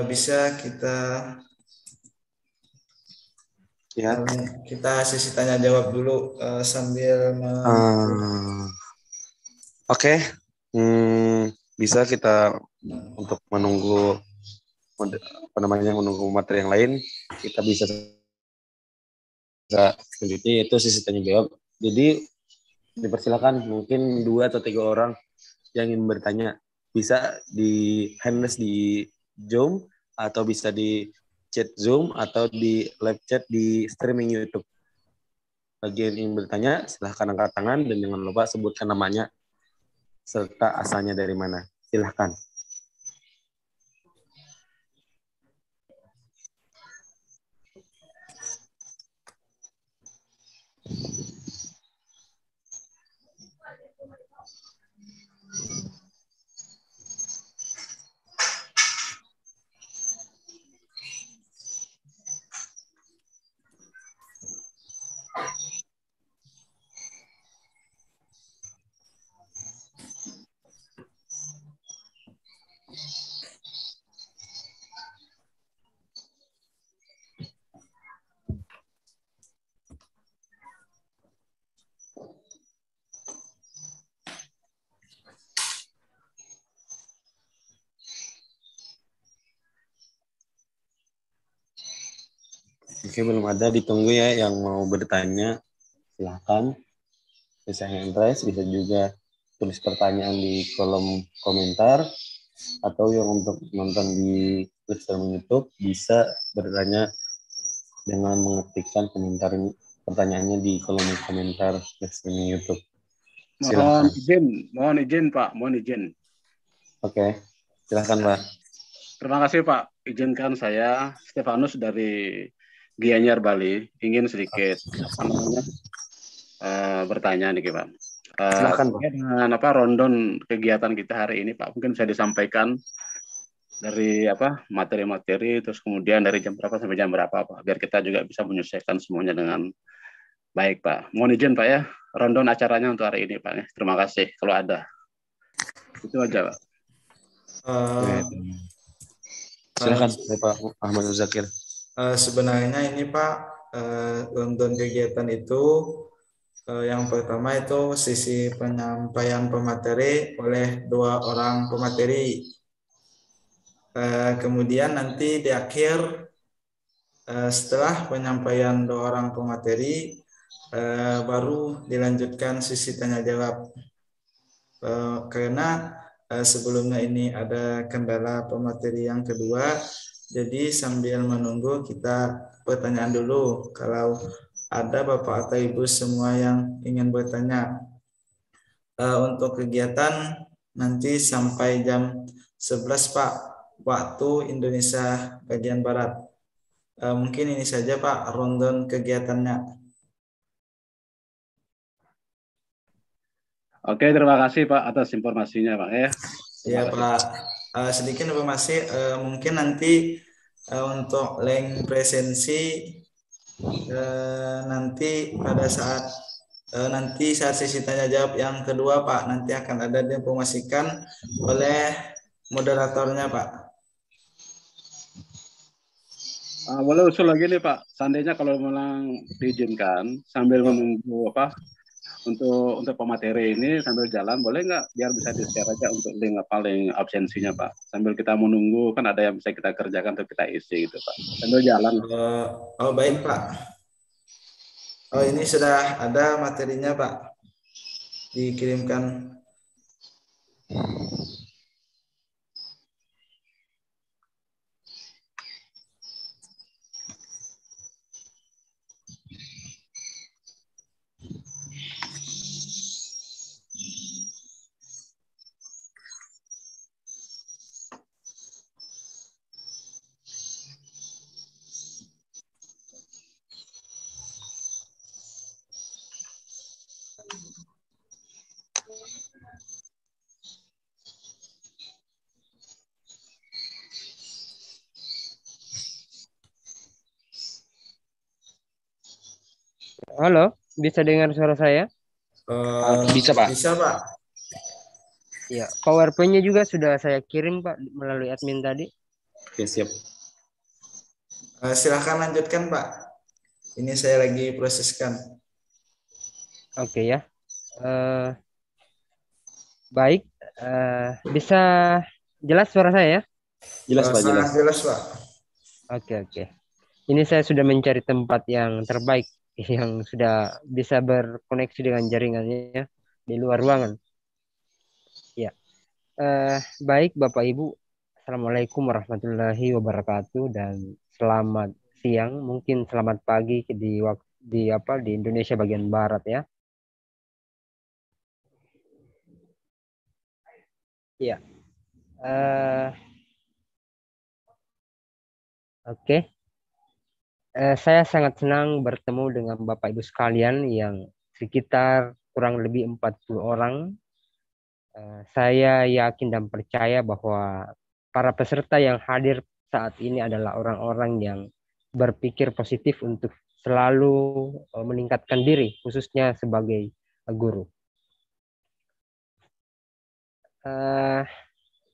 bisa kita Ya. kita sesi tanya jawab dulu sambil Oke. Bisa kita untuk menunggu menunggu materi yang lain, kita bisa selanjutnya yaitu sesi tanya jawab. Jadi dipersilakan mungkin 2 atau 3 orang yang ingin bertanya, bisa di handles di Zoom atau bisa di chat Zoom atau di live chat di streaming YouTube. Bagi yang ingin bertanya, silahkan angkat tangan dan jangan lupa sebutkan namanya serta asalnya dari mana. Silahkan. Oke, belum ada, ditunggu ya yang mau bertanya. Silahkan. Bisa hand raise, bisa juga tulis pertanyaan di kolom komentar, atau yang untuk nonton di streaming YouTube bisa bertanya dengan mengetikkan pertanyaannya di kolom komentar streaming YouTube. Silahkan. Mohon izin Pak, mohon izin. Oke, silahkan Pak. Terima kasih Pak. Izinkan saya Stefanus dari Gianyar Bali ingin sedikit bertanya nih Pak. Silahkan Pak. Dengan rundown kegiatan kita hari ini Pak, mungkin bisa disampaikan dari materi-materi, terus kemudian dari jam berapa sampai jam berapa Pak, biar kita juga bisa menyesuaikan semuanya dengan baik Pak. Mohon izin Pak ya, rundown acaranya untuk hari ini Pak. Terima kasih kalau ada. Itu aja Pak. Silakan Pak Ahmad Zakir. Sebenarnya ini Pak, rundown kegiatan itu yang pertama itu sisi penyampaian pemateri oleh 2 orang pemateri. Kemudian nanti di akhir setelah penyampaian 2 orang pemateri baru dilanjutkan sisi tanya jawab. Karena sebelumnya ini ada kendala pemateri yang kedua, jadi sambil menunggu kita pertanyaan dulu kalau ada Bapak atau Ibu semua yang ingin bertanya. Untuk kegiatan nanti sampai jam 11 Pak, waktu Indonesia bagian Barat. Mungkin ini saja Pak rundown kegiatannya. Oke, terima kasih Pak atas informasinya Pak ya. Ya Pak, sedikit informasi mungkin nanti untuk link presensi nanti pada saat sesi tanya jawab yang kedua Pak, nanti akan ada diinformasikan oleh moderatornya Pak. Boleh usul lagi nih Pak, seandainya kalau memang diizinkan sambil menunggu untuk pemateri ini sambil jalan, boleh nggak biar bisa di-share aja untuk link absensinya Pak, sambil kita menunggu, kan ada yang bisa kita kerjakan atau kita isi gitu Pak, sambil jalan. Oh baik Pak. Oh ini sudah ada materinya Pak, dikirimkan. Halo, bisa dengar suara saya? Bisa Pak. Bisa Pak. Ya, PowerPoint-nya juga sudah saya kirim Pak melalui admin tadi. Oke, siap. Silahkan lanjutkan Pak. Ini saya lagi proseskan. Oke ya. Baik, bisa jelas suara saya ya? Jelas Pak, jelas. Sangat jelas Pak. Oke. Ini saya sudah mencari tempat yang terbaik yang sudah bisa berkoneksi dengan jaringannya di luar ruangan. Ya, baik Bapak Ibu, Assalamualaikum warahmatullahi wabarakatuh dan selamat siang, mungkin selamat pagi di Indonesia bagian barat ya. Ya, oke. Saya sangat senang bertemu dengan Bapak Ibu sekalian yang sekitar kurang lebih 40 orang. Saya yakin dan percaya bahwa para peserta yang hadir saat ini adalah orang-orang yang berpikir positif untuk selalu meningkatkan diri, khususnya sebagai guru.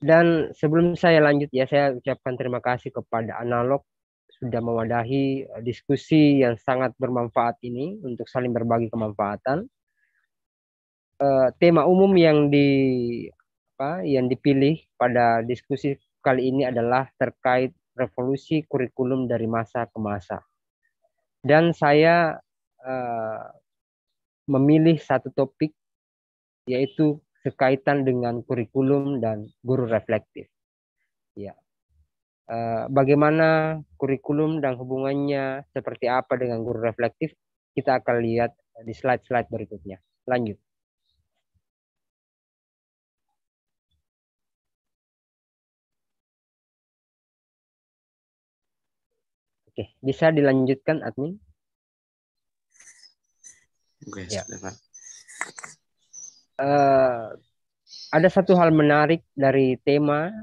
Dan sebelum saya lanjut ya, saya ucapkan terima kasih kepada Analog sudah mewadahi diskusi yang sangat bermanfaat ini untuk saling berbagi kemanfaatan. Tema umum yang dipilih pada diskusi kali ini adalah terkait revolusi kurikulum dari masa ke masa. Dan saya memilih satu topik yaitu berkaitan dengan kurikulum dan guru reflektif. Ya. Bagaimana kurikulum dan hubungannya seperti apa dengan guru reflektif, kita akan lihat di slide-slide berikutnya. Lanjut. Oke, bisa dilanjutkan admin? Oke, ya. Ada satu hal menarik dari tema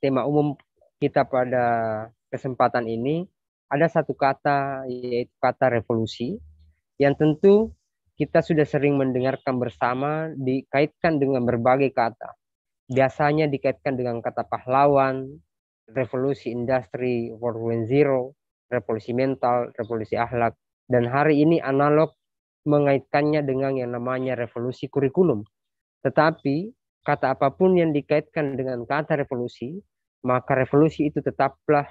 umum kita pada kesempatan ini. Ada satu kata, yaitu kata revolusi, yang tentu kita sudah sering mendengarkan bersama dikaitkan dengan berbagai kata. Biasanya dikaitkan dengan kata pahlawan, revolusi industri 4.0, revolusi mental, revolusi akhlak, dan hari ini Analog mengaitkannya dengan yang namanya revolusi kurikulum. Tetapi kata apapun yang dikaitkan dengan kata revolusi, maka revolusi itu tetaplah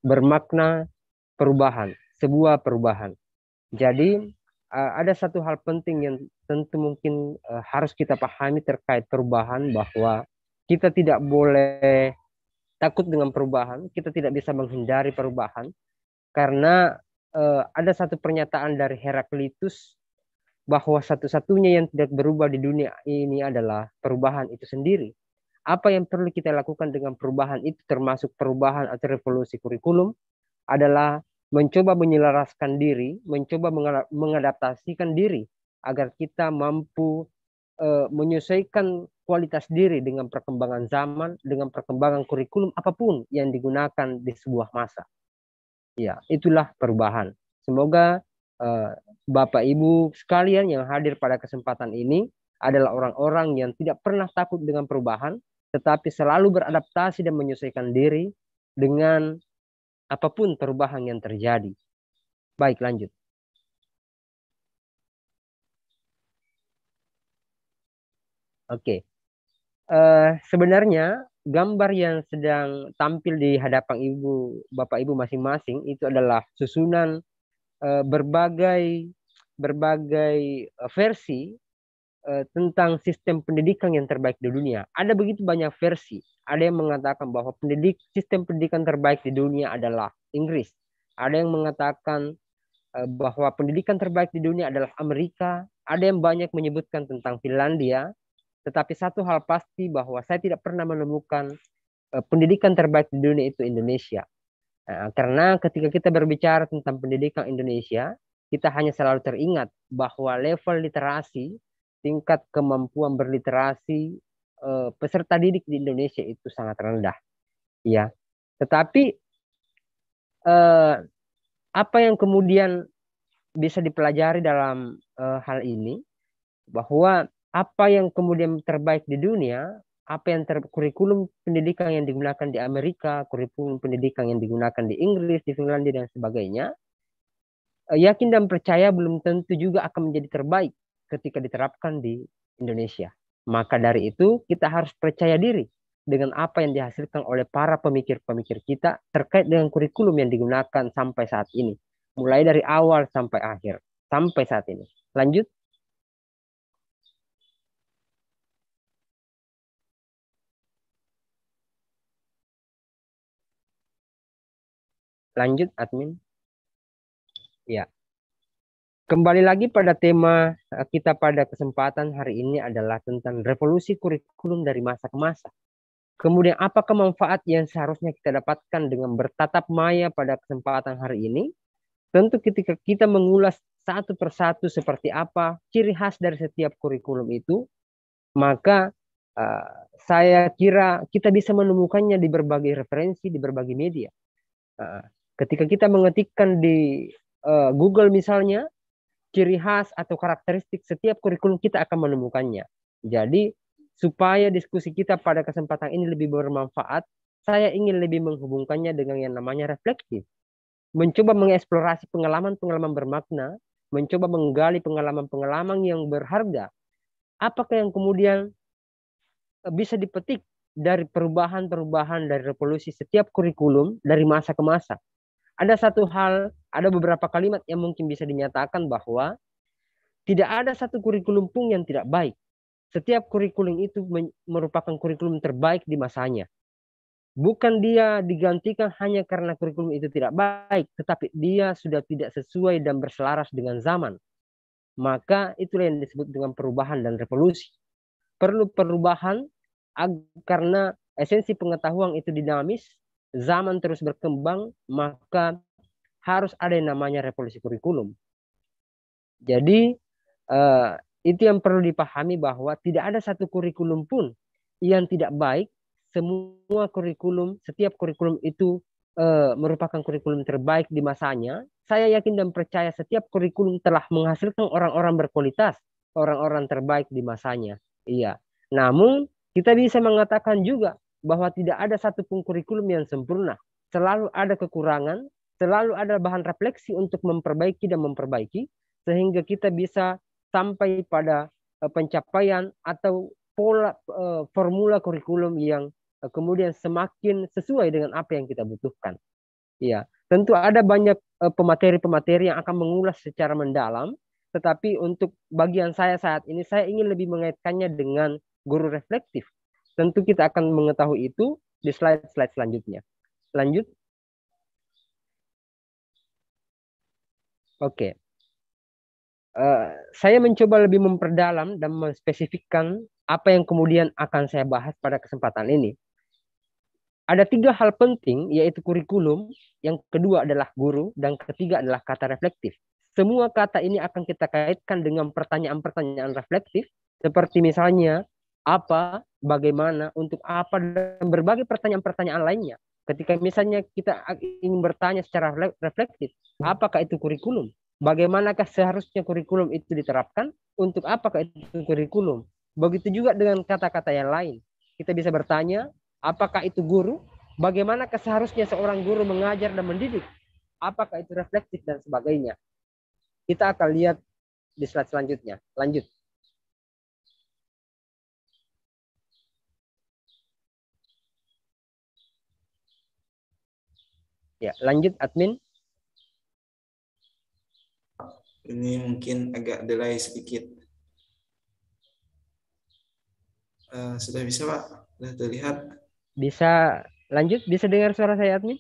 bermakna perubahan, sebuah perubahan. Jadi ada satu hal penting yang tentu mungkin harus kita pahami terkait perubahan, bahwa kita tidak boleh takut dengan perubahan, kita tidak bisa menghindari perubahan, karena ada satu pernyataan dari Heraklitus bahwa satu-satunya yang tidak berubah di dunia ini adalah perubahan itu sendiri. Apa yang perlu kita lakukan dengan perubahan itu, termasuk perubahan atau revolusi kurikulum, adalah mencoba menyelaraskan diri, mencoba mengadaptasikan diri agar kita mampu menyesuaikan kualitas diri dengan perkembangan zaman, dengan perkembangan kurikulum apapun yang digunakan di sebuah masa. Ya, itulah perubahan. Semoga Bapak Ibu sekalian yang hadir pada kesempatan ini adalah orang-orang yang tidak pernah takut dengan perubahan, tetapi selalu beradaptasi dan menyesuaikan diri dengan apapun perubahan yang terjadi. Baik, lanjut. Oke. Sebenarnya gambar yang sedang tampil di hadapan Bapak Ibu masing-masing itu adalah susunan berbagai versi tentang sistem pendidikan yang terbaik di dunia. Ada begitu banyak versi. Ada yang mengatakan bahwa sistem pendidikan terbaik di dunia adalah Inggris. Ada yang mengatakan bahwa pendidikan terbaik di dunia adalah Amerika. Ada yang banyak menyebutkan tentang Finlandia. Tetapi satu hal pasti bahwa saya tidak pernah menemukan pendidikan terbaik di dunia itu Indonesia. Karena ketika kita berbicara tentang pendidikan Indonesia, kita hanya selalu teringat bahwa level literasi, tingkat kemampuan berliterasi peserta didik di Indonesia itu sangat rendah. Ya. Tetapi apa yang kemudian bisa dipelajari dalam hal ini, bahwa apa yang kemudian terbaik di dunia, apa yang kurikulum pendidikan yang digunakan di Amerika, kurikulum pendidikan yang digunakan di Inggris, di Finlandia dan sebagainya, yakin dan percaya belum tentu juga akan menjadi terbaik ketika diterapkan di Indonesia. Maka dari itu kita harus percaya diri dengan apa yang dihasilkan oleh para pemikir-pemikir kita terkait dengan kurikulum yang digunakan sampai saat ini. Mulai dari awal sampai akhir, sampai saat ini. Lanjut. Lanjut, admin. Ya. Kembali lagi pada tema kita pada kesempatan hari ini adalah tentang revolusi kurikulum dari masa ke masa. Kemudian apakah manfaat yang seharusnya kita dapatkan dengan bertatap maya pada kesempatan hari ini? Tentu ketika kita mengulas satu persatu seperti apa ciri khas dari setiap kurikulum itu, maka saya kira kita bisa menemukannya di berbagai referensi, di berbagai media. Ketika kita mengetikkan di Google misalnya, ciri khas atau karakteristik setiap kurikulum kita akan menemukannya. Jadi supaya diskusi kita pada kesempatan ini lebih bermanfaat, saya ingin lebih menghubungkannya dengan yang namanya reflektif. Mencoba mengeksplorasi pengalaman-pengalaman bermakna, mencoba menggali pengalaman-pengalaman yang berharga. Apakah yang kemudian bisa dipetik dari perubahan-perubahan dari revolusi setiap kurikulum dari masa ke masa. Ada satu hal, ada beberapa kalimat yang mungkin bisa dinyatakan bahwa tidak ada satu kurikulum pun yang tidak baik. Setiap kurikulum itu merupakan kurikulum terbaik di masanya. Bukan dia digantikan hanya karena kurikulum itu tidak baik, tetapi dia sudah tidak sesuai dan berselaras dengan zaman. Maka itulah yang disebut dengan perubahan dan revolusi. Perlu perubahan karena esensi pengetahuan itu dinamis, zaman terus berkembang, maka harus ada yang namanya revolusi kurikulum. Jadi itu yang perlu dipahami bahwa tidak ada satu kurikulum pun yang tidak baik. Semua kurikulum, setiap kurikulum itu merupakan kurikulum terbaik di masanya. Saya yakin dan percaya setiap kurikulum telah menghasilkan orang-orang berkualitas, orang-orang terbaik di masanya. Iya. Namun kita bisa mengatakan juga bahwa tidak ada satupun kurikulum yang sempurna. Selalu ada kekurangan, selalu ada bahan refleksi untuk memperbaiki dan memperbaiki, sehingga kita bisa sampai pada pencapaian atau pola formula kurikulum yang kemudian semakin sesuai dengan apa yang kita butuhkan. Ya, tentu ada banyak pemateri-pemateri yang akan mengulas secara mendalam, tetapi untuk bagian saya saat ini saya ingin lebih mengaitkannya dengan guru reflektif. Tentu kita akan mengetahui itu di slide-slide selanjutnya. Lanjut. Oke. Saya mencoba lebih memperdalam dan menspesifikkan apa yang kemudian akan saya bahas pada kesempatan ini. Ada 3 hal penting, yaitu kurikulum, yang kedua adalah guru, dan ketiga adalah kata reflektif. Semua kata ini akan kita kaitkan dengan pertanyaan-pertanyaan reflektif, seperti misalnya, apa, bagaimana, untuk apa, dan berbagai pertanyaan-pertanyaan lainnya. Ketika misalnya kita ingin bertanya secara reflektif, apakah itu kurikulum? Bagaimanakah seharusnya kurikulum itu diterapkan? Untuk apakah itu kurikulum? Begitu juga dengan kata-kata yang lain. Kita bisa bertanya, apakah itu guru? Bagaimana seharusnya seorang guru mengajar dan mendidik? Apakah itu reflektif dan sebagainya? Kita akan lihat di slide selanjutnya. Lanjut. Ya, lanjut admin. Ini mungkin agak delay sedikit. Sudah bisa Pak? Sudah terlihat? Bisa lanjut? Bisa dengar suara saya admin?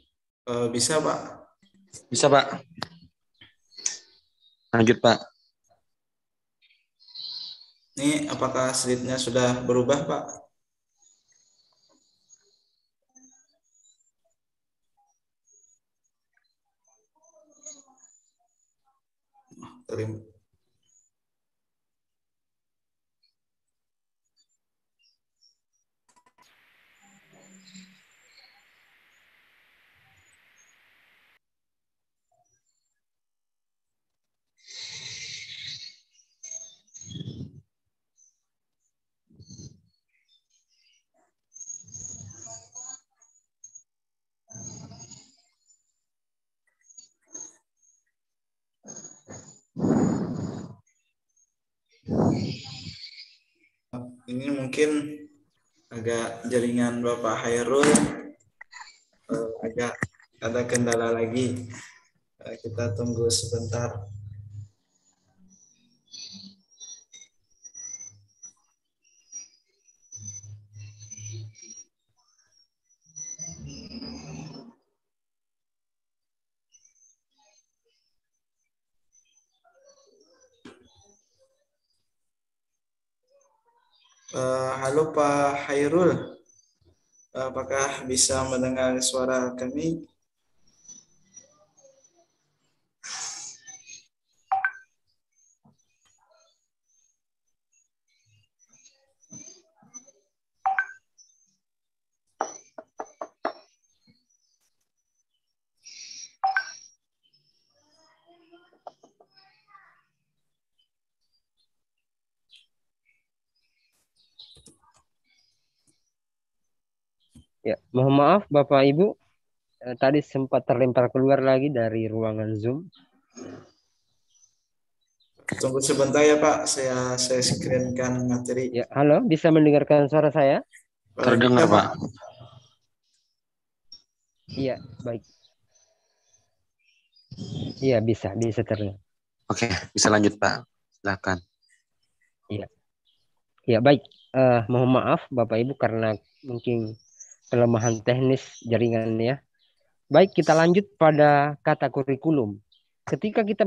Bisa Pak. Bisa Pak. Lanjut Pak. Ini apakah slide-nya sudah berubah Pak? Terima. mungkin agak jaringan Bapak Hairul agak ada kendala lagi. Kita tunggu sebentar. Halo Pak Hairul, apakah bisa mendengar suara kami? Ya, mohon maaf Bapak Ibu, tadi sempat terlempar keluar lagi dari ruangan Zoom. Tunggu sebentar ya Pak, saya screenkan materi. Ya, halo, bisa mendengarkan suara saya? Terdengar Pak. Iya, baik. Iya, bisa terdengar. Oke, bisa lanjut Pak. Silakan. Iya. Ya, baik. Mohon maaf Bapak Ibu karena mungkin kelemahan teknis jaringannya. Baik, kita lanjut pada kata kurikulum. Ketika kita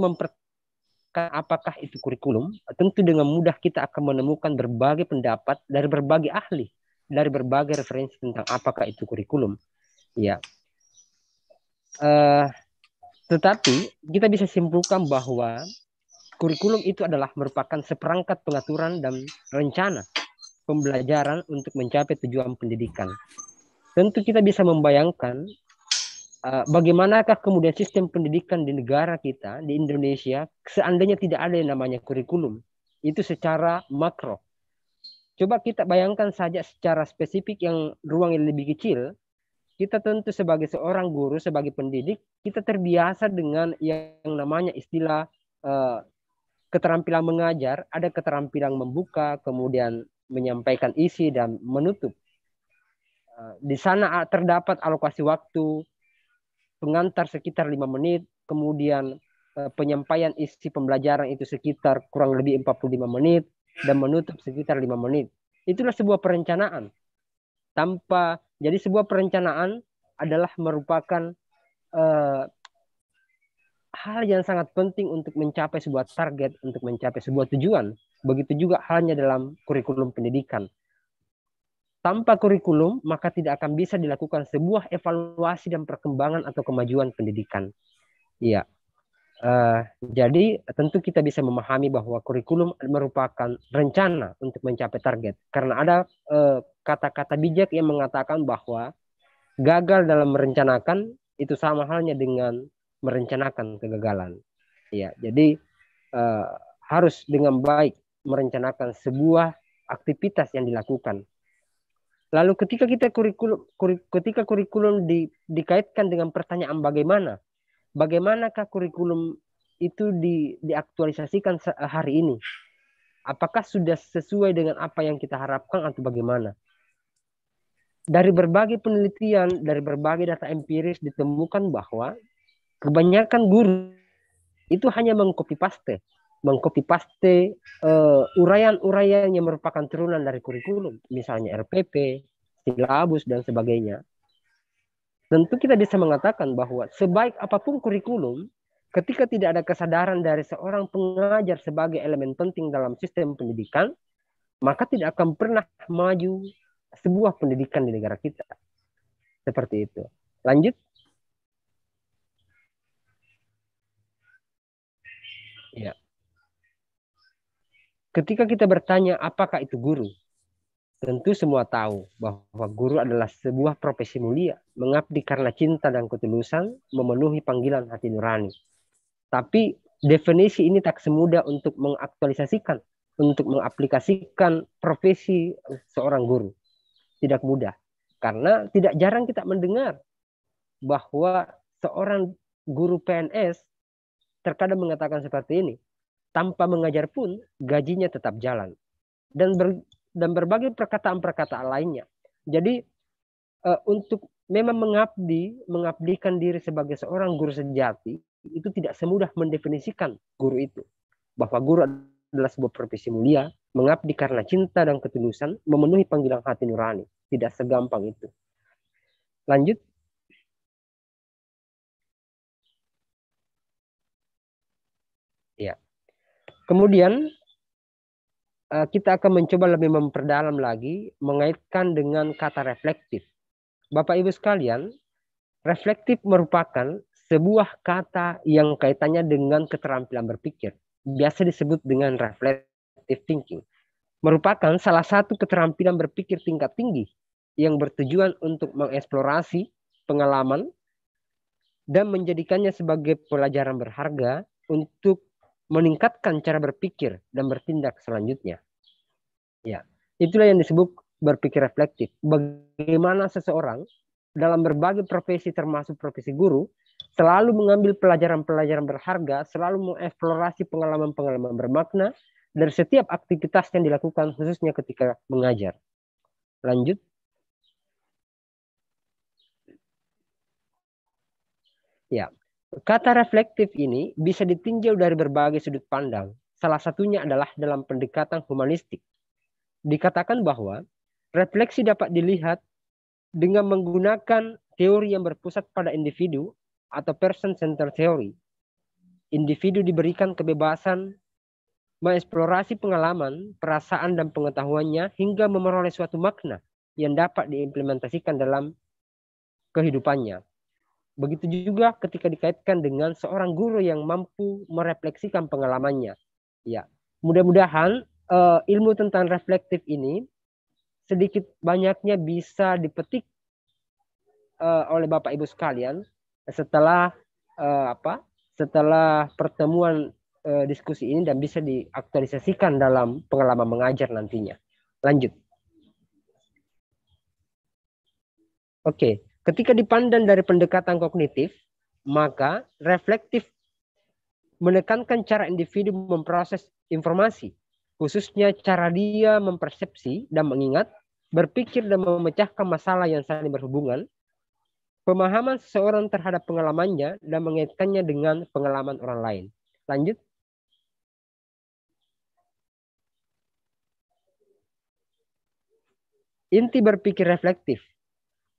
apakah itu kurikulum, tentu dengan mudah kita akan menemukan berbagai pendapat dari berbagai ahli, dari berbagai referensi tentang apakah itu kurikulum. Ya. Tetapi kita bisa simpulkan bahwa kurikulum itu adalah merupakan seperangkat pengaturan dan rencana pembelajaran untuk mencapai tujuan pendidikan. Tentu kita bisa membayangkan bagaimanakah kemudian sistem pendidikan di negara kita, di Indonesia, seandainya tidak ada yang namanya kurikulum. Itu secara makro. Coba kita bayangkan saja secara spesifik yang ruang yang lebih kecil, kita tentu sebagai seorang guru, sebagai pendidik, kita terbiasa dengan yang namanya istilah keterampilan mengajar, ada keterampilan membuka, kemudian menyampaikan isi dan menutup. Di sana terdapat alokasi waktu, pengantar sekitar 5 menit, kemudian penyampaian isi pembelajaran itu sekitar kurang lebih 45 menit, dan menutup sekitar 5 menit. Itulah sebuah perencanaan. Jadi sebuah perencanaan adalah merupakan hal yang sangat penting untuk mencapai sebuah target, untuk mencapai sebuah tujuan. Begitu juga halnya dalam kurikulum pendidikan. Tanpa kurikulum, maka tidak akan bisa dilakukan sebuah evaluasi dan perkembangan atau kemajuan pendidikan. Iya. Jadi tentu kita bisa memahami bahwa kurikulum merupakan rencana untuk mencapai target. Karena ada kata-kata bijak yang mengatakan bahwa gagal dalam merencanakan itu sama halnya dengan merencanakan kegagalan. Ya, jadi harus dengan baik merencanakan sebuah aktivitas yang dilakukan. Lalu ketika kurikulum dikaitkan dengan pertanyaan bagaimanakah kurikulum itu diaktualisasikan hari ini? Apakah sudah sesuai dengan apa yang kita harapkan atau bagaimana? Dari berbagai penelitian, dari berbagai data empiris ditemukan bahwa kebanyakan guru itu hanya mengcopy paste uraian-uraian yang merupakan turunan dari kurikulum, misalnya RPP, silabus dan sebagainya. Tentu kita bisa mengatakan bahwa sebaik apapun kurikulum, ketika tidak ada kesadaran dari seorang pengajar sebagai elemen penting dalam sistem pendidikan, maka tidak akan pernah maju sebuah pendidikan di negara kita. Seperti itu. Lanjut. Ya. Ketika kita bertanya apakah itu guru, tentu semua tahu bahwa guru adalah sebuah profesi mulia, mengabdi karena cinta dan ketulusan, memenuhi panggilan hati nurani. Tapi definisi ini tak semudah untuk mengaktualisasikan, untuk mengaplikasikan profesi seorang guru. Tidak mudah. Karena tidak jarang kita mendengar bahwa seorang guru PNS terkadang mengatakan seperti ini. Tanpa mengajar pun gajinya tetap jalan. Dan dan berbagai perkataan-perkataan lainnya. Jadi untuk memang mengabdikan diri sebagai seorang guru sejati, itu tidak semudah mendefinisikan guru itu. Bahwa guru adalah sebuah profesi mulia, mengabdi karena cinta dan ketulusan, memenuhi panggilan hati nurani. Tidak segampang itu. Lanjut. Ya. Kemudian kita akan mencoba lebih memperdalam lagi mengaitkan dengan kata reflektif. Bapak Ibu sekalian, reflektif merupakan sebuah kata yang kaitannya dengan keterampilan berpikir. Biasa disebut dengan reflective thinking. Merupakan salah satu keterampilan berpikir tingkat tinggi yang bertujuan untuk mengeksplorasi pengalaman dan menjadikannya sebagai pelajaran berharga untuk meningkatkan cara berpikir dan bertindak selanjutnya. Ya, itulah yang disebut berpikir reflektif. Bagaimana seseorang dalam berbagai profesi termasuk profesi guru selalu mengambil pelajaran-pelajaran berharga, selalu mengeksplorasi pengalaman-pengalaman bermakna dari setiap aktivitas yang dilakukan khususnya ketika mengajar. Lanjut. Ya. Kata reflektif ini bisa ditinjau dari berbagai sudut pandang. Salah satunya adalah dalam pendekatan humanistik. Dikatakan bahwa refleksi dapat dilihat dengan menggunakan teori yang berpusat pada individu atau person-centered theory. Individu diberikan kebebasan mengeksplorasi pengalaman, perasaan, dan pengetahuannya hingga memperoleh suatu makna yang dapat diimplementasikan dalam kehidupannya. Begitu juga ketika dikaitkan dengan seorang guru yang mampu merefleksikan pengalamannya. Ya, mudah-mudahan ilmu tentang reflektif ini sedikit banyaknya bisa dipetik oleh Bapak Ibu sekalian setelah setelah pertemuan diskusi ini dan bisa diaktualisasikan dalam pengalaman mengajar nantinya. Lanjut. Oke. Ketika dipandang dari pendekatan kognitif, maka reflektif menekankan cara individu memproses informasi, khususnya cara dia mempersepsi dan mengingat, berpikir dan memecahkan masalah yang saling berhubungan, pemahaman seseorang terhadap pengalamannya dan mengaitkannya dengan pengalaman orang lain. Lanjut. Inti berpikir reflektif.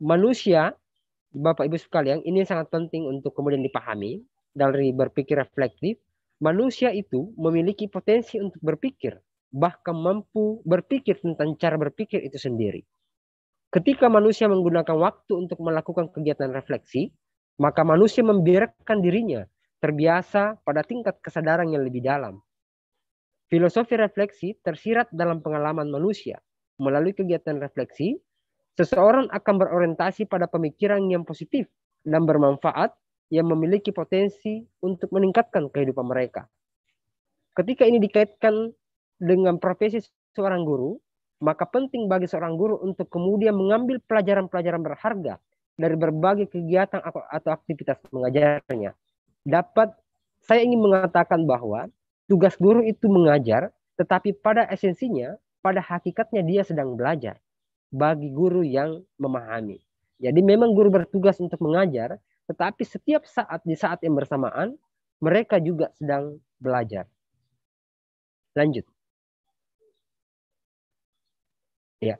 Manusia, Bapak Ibu sekalian, ini sangat penting untuk kemudian dipahami dari berpikir reflektif. Manusia itu memiliki potensi untuk berpikir, bahkan mampu berpikir tentang cara berpikir itu sendiri. Ketika manusia menggunakan waktu untuk melakukan kegiatan refleksi, maka manusia membiarkan dirinya terbiasa pada tingkat kesadaran yang lebih dalam. Filosofi refleksi tersirat dalam pengalaman manusia. Melalui kegiatan refleksi, seseorang akan berorientasi pada pemikiran yang positif dan bermanfaat yang memiliki potensi untuk meningkatkan kehidupan mereka. Ketika ini dikaitkan dengan profesi seorang guru, maka penting bagi seorang guru untuk kemudian mengambil pelajaran-pelajaran berharga dari berbagai kegiatan atau aktivitas mengajarnya. Saya ingin mengatakan bahwa tugas guru itu mengajar, tetapi pada esensinya, pada hakikatnya dia sedang belajar. Bagi guru yang memahami. Jadi memang guru bertugas untuk mengajar, tetapi setiap saat di saat yang bersamaan, mereka juga sedang belajar. Lanjut. Ya,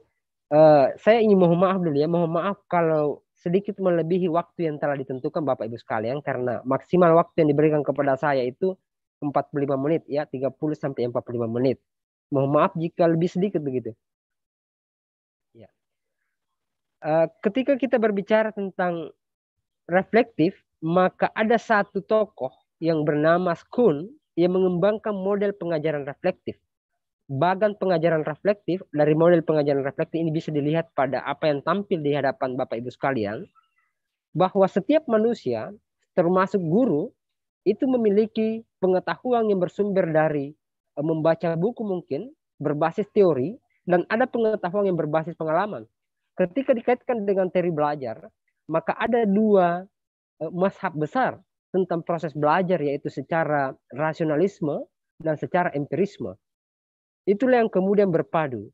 saya ingin mohon maaf dulu ya, mohon maaf kalau sedikit melebihi waktu yang telah ditentukan Bapak Ibu sekalian, karena maksimal waktu yang diberikan kepada saya itu 45 menit ya, 30 sampai 45 menit. Mohon maaf jika lebih sedikit begitu. Ketika kita berbicara tentang reflektif, maka ada satu tokoh yang bernama Kuhn yang mengembangkan model pengajaran reflektif. Bagan pengajaran reflektif, dari model pengajaran reflektif ini bisa dilihat pada apa yang tampil di hadapan Bapak Ibu sekalian, bahwa setiap manusia, termasuk guru, itu memiliki pengetahuan yang bersumber dari membaca buku mungkin, berbasis teori, dan ada pengetahuan yang berbasis pengalaman. Ketika dikaitkan dengan teori belajar, maka ada dua mazhab besar tentang proses belajar, yaitu secara rasionalisme dan secara empirisme. Itulah yang kemudian berpadu.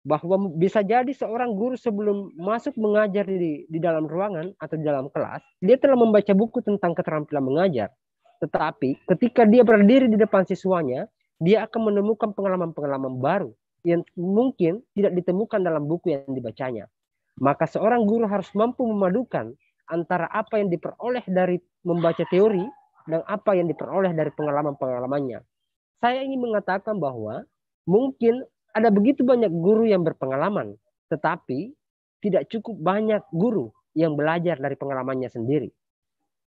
bahwa bisa jadi seorang guru sebelum masuk mengajar di dalam ruangan atau di dalam kelas, dia telah membaca buku tentang keterampilan mengajar. Tetapi ketika dia berdiri di depan siswanya, dia akan menemukan pengalaman-pengalaman baru yang mungkin tidak ditemukan dalam buku yang dibacanya. Maka seorang guru harus mampu memadukan antara apa yang diperoleh dari membaca teori dan apa yang diperoleh dari pengalaman-pengalamannya. Saya ingin mengatakan bahwa mungkin ada begitu banyak guru yang berpengalaman, tetapi tidak cukup banyak guru yang belajar dari pengalamannya sendiri.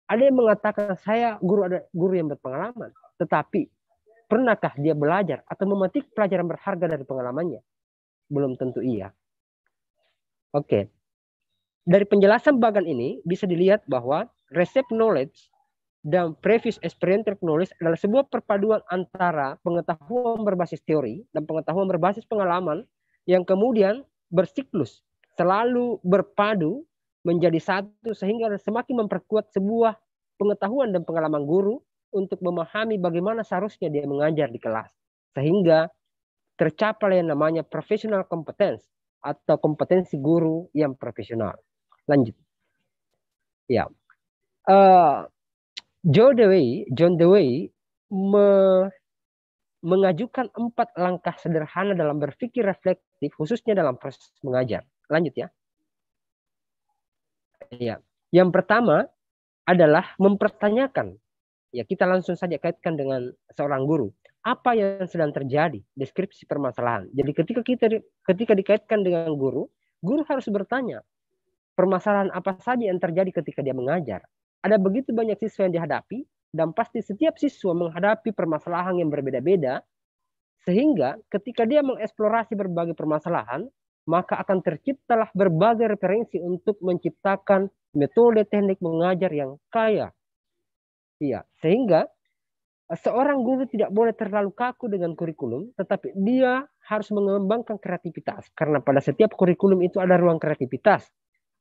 Ada yang mengatakan saya ada guru yang berpengalaman, tetapi pernahkah dia belajar atau memetik pelajaran berharga dari pengalamannya? Belum tentu iya. Oke. Dari penjelasan bagan ini bisa dilihat bahwa received knowledge dan previous experiential knowledge adalah sebuah perpaduan antara pengetahuan berbasis teori dan pengetahuan berbasis pengalaman yang kemudian bersiklus, selalu berpadu menjadi satu sehingga semakin memperkuat sebuah pengetahuan dan pengalaman guru untuk memahami bagaimana seharusnya dia mengajar di kelas. Sehingga tercapai yang namanya professional competence atau kompetensi guru yang profesional. Lanjut. Ya. John Dewey mengajukan 4 langkah sederhana dalam berpikir reflektif, khususnya dalam proses mengajar. Lanjut ya. Ya. Yang pertama adalah mempertanyakan. Ya, kita langsung saja kaitkan dengan seorang guru. Apa yang sedang terjadi? Deskripsi permasalahan. Jadi ketika dikaitkan dengan guru harus bertanya, permasalahan apa saja yang terjadi ketika dia mengajar? Ada begitu banyak siswa yang dihadapi, dan pasti setiap siswa menghadapi permasalahan yang berbeda-beda, sehingga ketika dia mengeksplorasi berbagai permasalahan, maka akan terciptalah berbagai referensi untuk menciptakan metode teknik mengajar yang kaya. Iya, sehingga seorang guru tidak boleh terlalu kaku dengan kurikulum, tetapi dia harus mengembangkan kreativitas. Karena pada setiap kurikulum itu ada ruang kreativitas,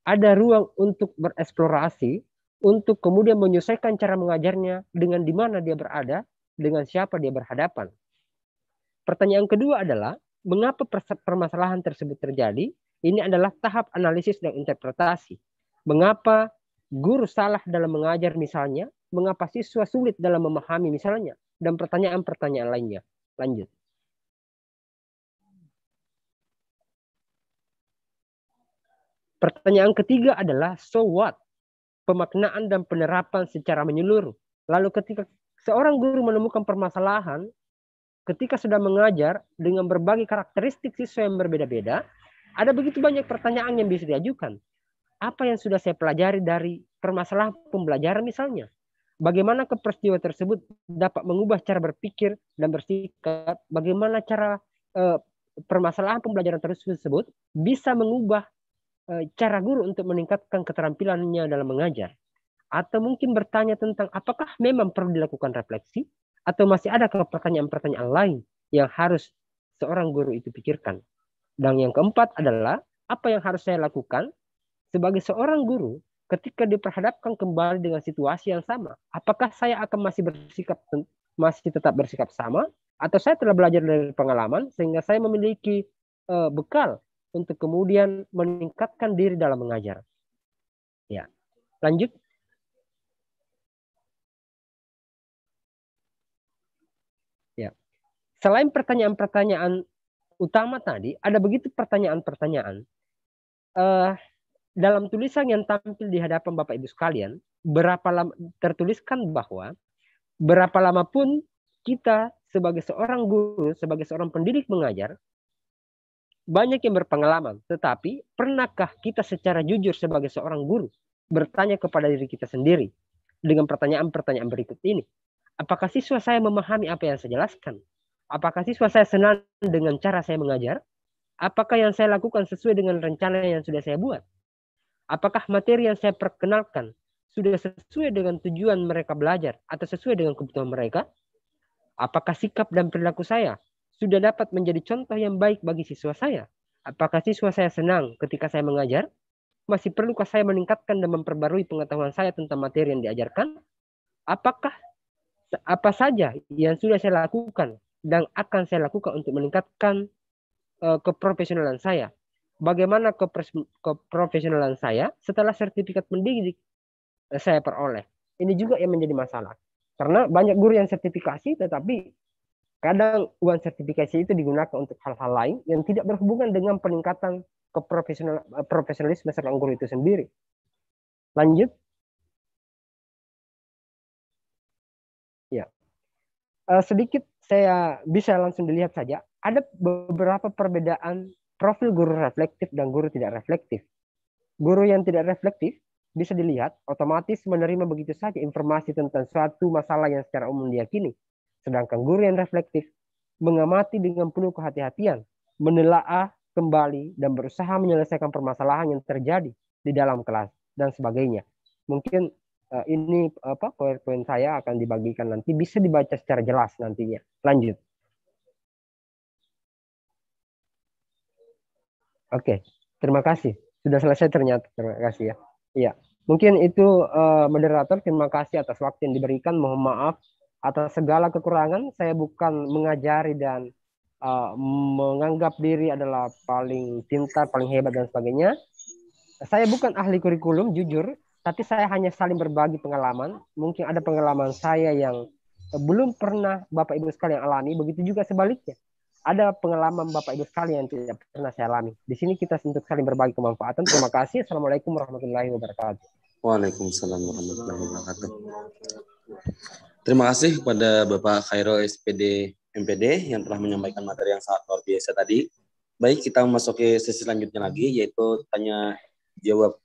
ada ruang untuk bereksplorasi, untuk kemudian menyesuaikan cara mengajarnya dengan di mana dia berada, dengan siapa dia berhadapan. Pertanyaan kedua adalah, mengapa permasalahan tersebut terjadi? Ini adalah tahap analisis dan interpretasi. Mengapa guru salah dalam mengajar misalnya? Mengapa siswa sulit dalam memahami misalnya? Dan pertanyaan-pertanyaan lainnya. Lanjut. Pertanyaan ketiga adalah, so what? Pemaknaan dan penerapan secara menyeluruh. Lalu ketika seorang guru menemukan permasalahan, ketika sedang mengajar dengan berbagai karakteristik siswa yang berbeda-beda, ada begitu banyak pertanyaan yang bisa diajukan. Apa yang sudah saya pelajari dari permasalahan pembelajaran misalnya? Bagaimana peristiwa tersebut dapat mengubah cara berpikir dan bersikap? Bagaimana cara permasalahan pembelajaran tersebut bisa mengubah cara guru untuk meningkatkan keterampilannya dalam mengajar? Atau mungkin bertanya tentang apakah memang perlu dilakukan refleksi? Atau masih ada pertanyaan-pertanyaan lain yang harus seorang guru itu pikirkan? Dan yang keempat adalah, apa yang harus saya lakukan sebagai seorang guru ketika diperhadapkan kembali dengan situasi yang sama? Apakah saya akan masih tetap bersikap sama? Atau saya telah belajar dari pengalaman sehingga saya memiliki bekal untuk kemudian meningkatkan diri dalam mengajar? Ya, lanjut. Ya, selain pertanyaan-pertanyaan utama tadi, ada begitu pertanyaan-pertanyaan. Dalam tulisan yang tampil di hadapan Bapak Ibu sekalian, tertuliskan bahwa berapa lama pun kita sebagai seorang guru, sebagai seorang pendidik mengajar, banyak yang berpengalaman, tetapi pernahkah kita secara jujur sebagai seorang guru bertanya kepada diri kita sendiri dengan pertanyaan-pertanyaan berikut ini? Apakah siswa saya memahami apa yang saya jelaskan? Apakah siswa saya senang dengan cara saya mengajar? Apakah yang saya lakukan sesuai dengan rencana yang sudah saya buat? Apakah materi yang saya perkenalkan sudah sesuai dengan tujuan mereka belajar atau sesuai dengan kebutuhan mereka? Apakah sikap dan perilaku saya sudah dapat menjadi contoh yang baik bagi siswa saya? Apakah siswa saya senang ketika saya mengajar? Masih perlukah saya meningkatkan dan memperbarui pengetahuan saya tentang materi yang diajarkan? Apakah apa saja yang sudah saya lakukan dan akan saya lakukan untuk meningkatkan keprofesionalan saya. Bagaimana keprofesionalan saya setelah sertifikat mendidik saya peroleh. Ini juga yang menjadi masalah. Karena banyak guru yang sertifikasi, tetapi kadang uang sertifikasi itu digunakan untuk hal-hal lain yang tidak berhubungan dengan peningkatan profesionalisme seorang guru itu sendiri. Lanjut. Ya. Sedikit saya bisa langsung dilihat saja. Ada beberapa perbedaan profil guru reflektif dan guru tidak reflektif. Guru yang tidak reflektif bisa dilihat otomatis menerima begitu saja informasi tentang suatu masalah yang secara umum diyakini. Sedangkan guru yang reflektif mengamati dengan penuh kehati-hatian, menelaah kembali dan berusaha menyelesaikan permasalahan yang terjadi di dalam kelas dan sebagainya. Mungkin ini poin-poin saya akan dibagikan nanti, bisa dibaca secara jelas nantinya. Lanjut. Oke, terima kasih. Sudah selesai ternyata. Terima kasih ya. Iya, mungkin itu moderator. Terima kasih atas waktu yang diberikan. Mohon maaf atas segala kekurangan. Saya bukan mengajari dan menganggap diri adalah paling pintar, paling hebat dan sebagainya. Saya bukan ahli kurikulum, jujur. Tapi saya hanya saling berbagi pengalaman. Mungkin ada pengalaman saya yang belum pernah Bapak Ibu sekalian alami. Begitu juga sebaliknya. Ada pengalaman Bapak Ibu sekalian yang tidak pernah saya alami. Di sini kita untuk saling berbagi kemanfaatan. Terima kasih. Assalamualaikum warahmatullahi wabarakatuh. Waalaikumsalam warahmatullahi wabarakatuh. Terima kasih kepada Bapak Khairul SPD MPD yang telah menyampaikan materi yang sangat luar biasa tadi. Baik, kita memasuki sesi selanjutnya lagi, yaitu tanya jawab.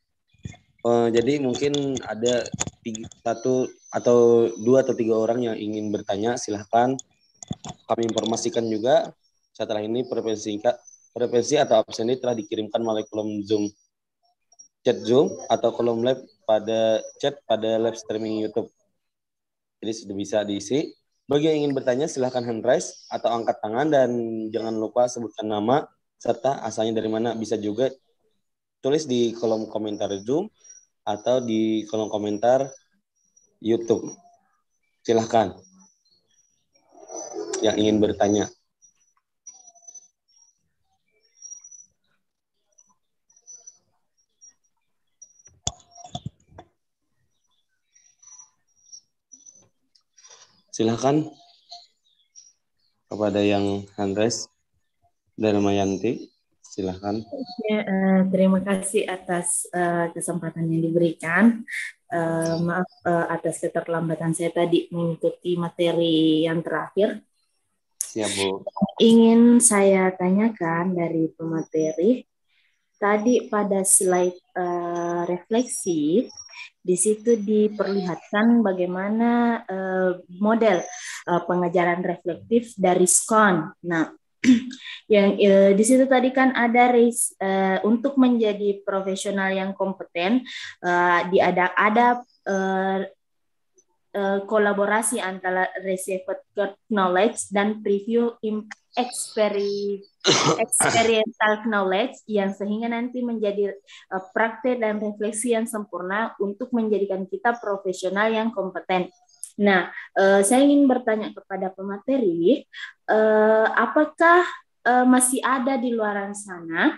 Jadi mungkin ada 1 atau 2 atau 3 orang yang ingin bertanya, silahkan. Kami informasikan juga setelah ini preferensi atau absen ini telah dikirimkan melalui kolom Zoom, chat Zoom atau kolom live pada chat pada live streaming YouTube. Jadi sudah bisa diisi. Bagi yang ingin bertanya silahkan hand raise atau angkat tangan dan jangan lupa sebutkan nama serta asalnya dari mana. Bisa juga tulis di kolom komentar Zoom atau di kolom komentar YouTube. Silahkan yang ingin bertanya. Silahkan kepada yang hand raise. Darmayanti, silahkan. Ya, terima kasih atas kesempatan yang diberikan. Maaf atas keterlambatan saya tadi mengikuti materi yang terakhir. Siap, Bu. Ingin saya tanyakan dari pemateri, tadi pada slide refleksi, di situ diperlihatkan bagaimana model pengajaran reflektif dari SCON. Nah, yang di situ tadi kan ada untuk menjadi profesional yang kompeten, ada kolaborasi antara received knowledge dan preview experiential knowledge yang sehingga nanti menjadi praktek dan refleksi yang sempurna untuk menjadikan kita profesional yang kompeten. Nah, saya ingin bertanya kepada pemateri, apakah masih ada di luar sana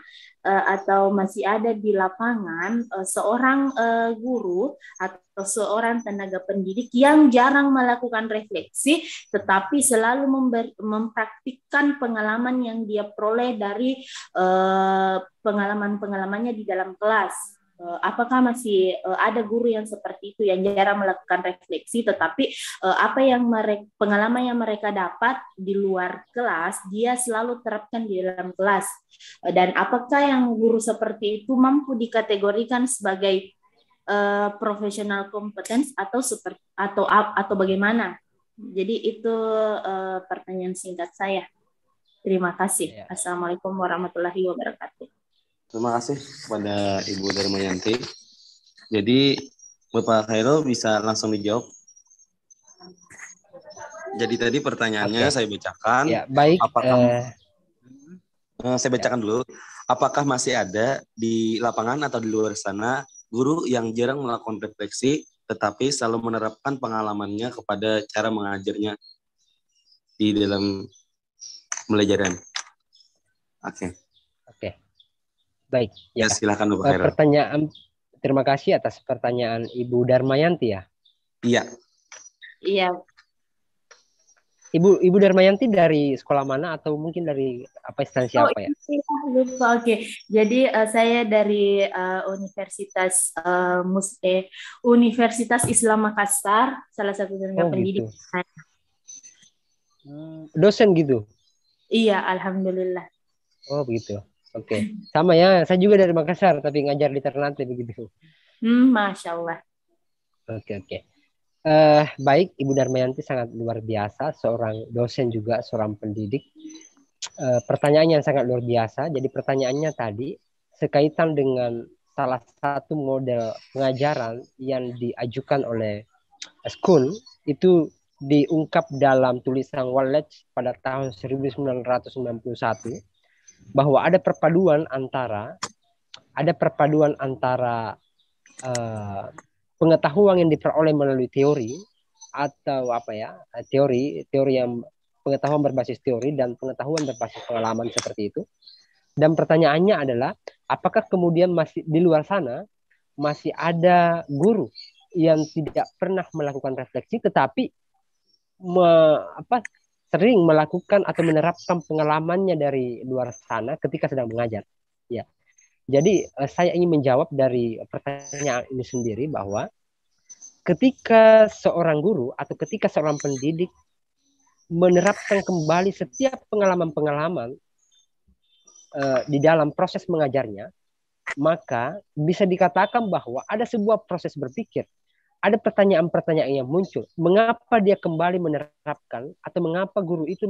atau masih ada di lapangan seorang guru atau seorang tenaga pendidik yang jarang melakukan refleksi tetapi selalu mempraktikkan pengalaman yang dia peroleh dari pengalaman-pengalamannya di dalam kelas. Apakah masih ada guru yang seperti itu yang jarang melakukan refleksi tetapi apa yang pengalaman yang mereka dapat di luar kelas dia selalu terapkan di dalam kelas, dan apakah yang guru seperti itu mampu dikategorikan sebagai profesional competence atau bagaimana? Jadi itu pertanyaan singkat saya. Terima kasih. Assalamualaikum warahmatullahi wabarakatuh. Terima kasih kepada Ibu Darmayanti. Jadi Bapak Khairul bisa langsung dijawab. Jadi tadi pertanyaannya saya bacakan. Ya, baik. Apakah saya bacakan dulu. Apakah masih ada di lapangan atau di luar sana guru yang jarang melakukan refleksi tetapi selalu menerapkan pengalamannya kepada cara mengajarnya di dalam pembelajaran? Oke. Oke. Baik. Ya, silakan Bapak Khairul. Pertanyaan, terima kasih atas pertanyaan Ibu Darmayanti ya. Iya. Iya. Ibu Darmayanti dari sekolah mana atau mungkin dari apa instansi apa ya? Lupa. Oke. Jadi saya dari Universitas Islam Makassar, salah satu tenaga pendidik. Gitu. Dosen gitu? Iya, alhamdulillah. Oh begitu. Oke. Sama ya, saya juga dari Makassar tapi ngajar di Ternate begitu. Masya Allah. Oke. Baik, Ibu Darmayanti sangat luar biasa, seorang dosen juga, seorang pendidik. Pertanyaannya sangat luar biasa. Jadi pertanyaannya tadi sekaitan dengan salah satu model pengajaran yang diajukan oleh Skun itu diungkap dalam tulisan Wallace pada tahun 1991 bahwa ada perpaduan antara pengetahuan yang diperoleh melalui teori atau teori yang pengetahuan berbasis teori dan pengetahuan berbasis pengalaman seperti itu. Dan pertanyaannya adalah apakah kemudian masih di luar sana masih ada guru yang tidak pernah melakukan refleksi tetapi sering melakukan atau menerapkan pengalamannya dari luar sana ketika sedang mengajar. Ya. Jadi saya ingin menjawab dari pertanyaan ini sendiri bahwa ketika seorang guru atau ketika seorang pendidik menerapkan kembali setiap pengalaman-pengalaman di dalam proses mengajarnya, maka bisa dikatakan bahwa ada sebuah proses berpikir, ada pertanyaan-pertanyaan yang muncul. Mengapa dia kembali menerapkan atau mengapa guru itu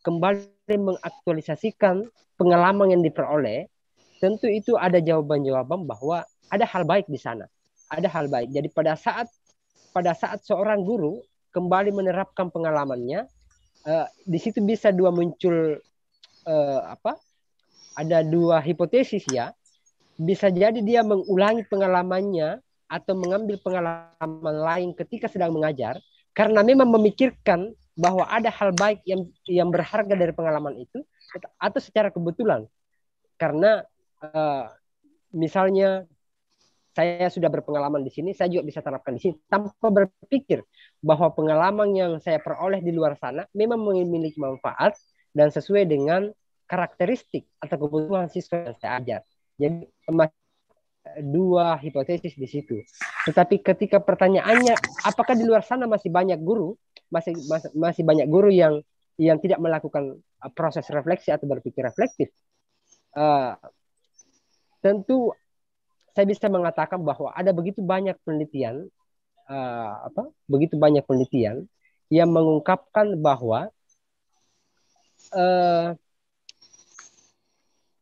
kembali mengaktualisasikan pengalaman yang diperoleh? Tentu itu ada jawaban-jawaban bahwa ada hal baik di sana. Ada hal baik. Jadi pada saat seorang guru kembali menerapkan pengalamannya, di situ bisa muncul ada dua hipotesis ya. Bisa jadi dia mengulangi pengalamannya atau mengambil pengalaman lain ketika sedang mengajar karena memang memikirkan bahwa ada hal baik yang berharga dari pengalaman itu, atau secara kebetulan karena misalnya saya sudah berpengalaman di sini, saya juga bisa terapkan di sini tanpa berpikir bahwa pengalaman yang saya peroleh di luar sana memang memiliki manfaat dan sesuai dengan karakteristik atau kebutuhan siswa yang saya ajar. Jadi dua hipotesis di situ. Tetapi ketika pertanyaannya apakah di luar sana masih banyak guru, masih banyak guru yang tidak melakukan proses refleksi atau berpikir reflektif, tentu saya bisa mengatakan bahwa ada begitu banyak penelitian yang mengungkapkan bahwa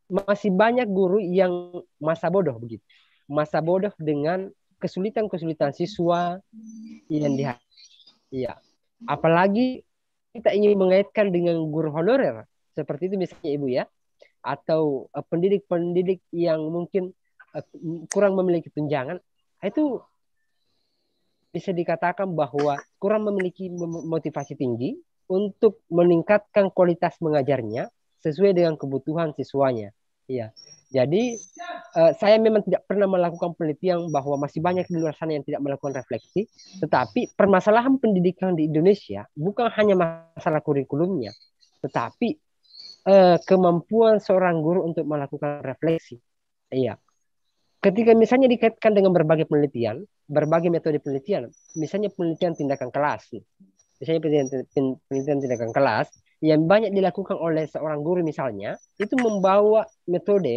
masih banyak guru yang masa bodoh begitu. Masa bodoh dengan kesulitan-kesulitan siswa yang ya. Apalagi kita ingin mengaitkan dengan guru honorer seperti itu misalnya Ibu ya, atau pendidik-pendidik yang mungkin kurang memiliki tunjangan, itu bisa dikatakan bahwa kurang memiliki motivasi tinggi untuk meningkatkan kualitas mengajarnya sesuai dengan kebutuhan siswanya. Ya, jadi saya memang tidak pernah melakukan penelitian bahwa masih banyak di luar sana yang tidak melakukan refleksi, tetapi permasalahan pendidikan di Indonesia bukan hanya masalah kurikulumnya, tetapi kemampuan seorang guru untuk melakukan refleksi. Iya. Ketika misalnya dikaitkan dengan berbagai penelitian, berbagai metode penelitian, misalnya penelitian tindakan kelas, penelitian tindakan kelas yang banyak dilakukan oleh seorang guru misalnya, itu membawa metode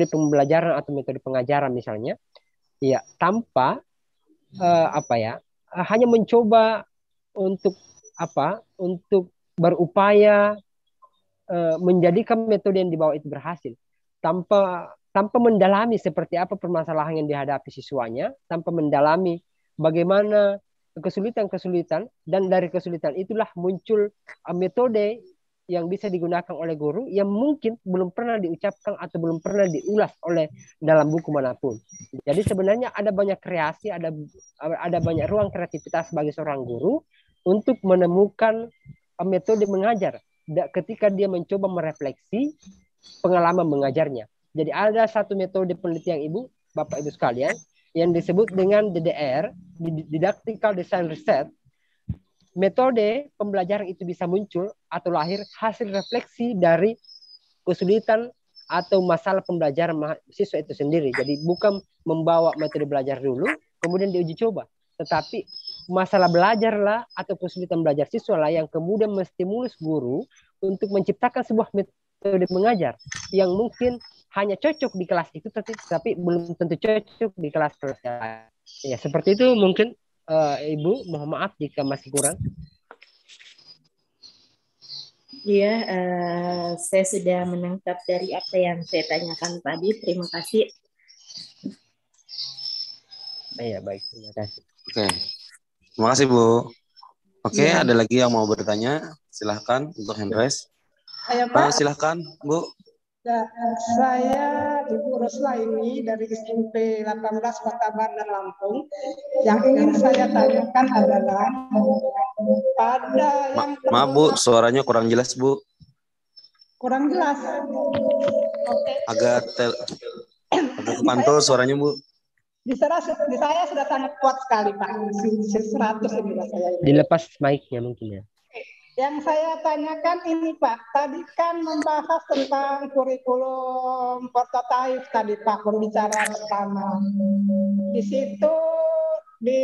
pembelajaran atau metode pengajaran misalnya, ya tanpa hanya mencoba untuk berupaya menjadikan metode yang dibawa itu berhasil, tanpa mendalami seperti apa permasalahan yang dihadapi siswanya, tanpa mendalami bagaimana kesulitan-kesulitan, dan dari kesulitan itulah muncul metode yang bisa digunakan oleh guru yang mungkin belum pernah diucapkan atau belum pernah diulas oleh dalam buku manapun. Jadi sebenarnya ada banyak kreasi, ada banyak ruang kreativitas bagi seorang guru untuk menemukan metode mengajar ketika dia mencoba merefleksi pengalaman mengajarnya. Jadi ada satu metode penelitian Ibu, Bapak Ibu sekalian, yang disebut dengan DDR, Didactical Design Research. Metode pembelajaran itu bisa muncul atau lahir hasil refleksi dari kesulitan atau masalah pembelajaran mahasiswa itu sendiri. Jadi bukan membawa metode belajar dulu, kemudian diuji coba. Tetapi masalah belajarlah atau kesulitan belajar siswa lah yang kemudian menstimulus guru untuk menciptakan sebuah metode mengajar yang mungkin hanya cocok di kelas itu, tapi belum tentu cocok di kelas lain. Ya, seperti itu mungkin Ibu, mohon maaf jika masih kurang. Iya, saya sudah menangkap dari apa yang saya tanyakan tadi. Terima kasih. Iya, baik. Terima kasih. Oke. Terima kasih, Bu. Oke, Ya. ada lagi yang mau bertanya? Silahkan untuk hand raise. Pak. Silahkan, Bu. Ya, saya Ibu Rosla ini dari SMP 18 Kota Bandar Lampung. Yang ingin saya tanyakan adalah pada yang Maaf Bu, suaranya kurang jelas Bu. kurang jelas. Oke. Agak kepantul suaranya Bu. Di saya sudah sangat kuat sekali Pak. 100 ini saya. Dilepas mic-nya mungkin ya. Yang saya tanyakan ini Pak, tadi kan membahas tentang kurikulum prototipe tadi Pak, pembicaraan pertama. Di situ di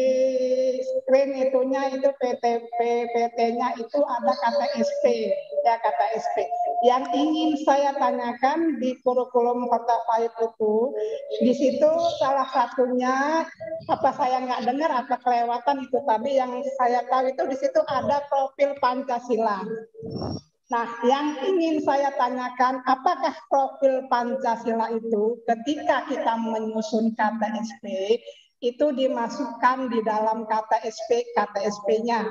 screen itunya itu PT-nya itu ada kata SP, ya kata SP. Yang ingin saya tanyakan di kurikulum prototipe itu, di situ salah satunya apa saya nggak dengar apa kelewatan itu, tapi yang saya tahu itu di situ ada profil Pancasila. Nah, yang ingin saya tanyakan, apakah profil Pancasila itu ketika kita menyusun kata SP itu dimasukkan di dalam kata SP-nya?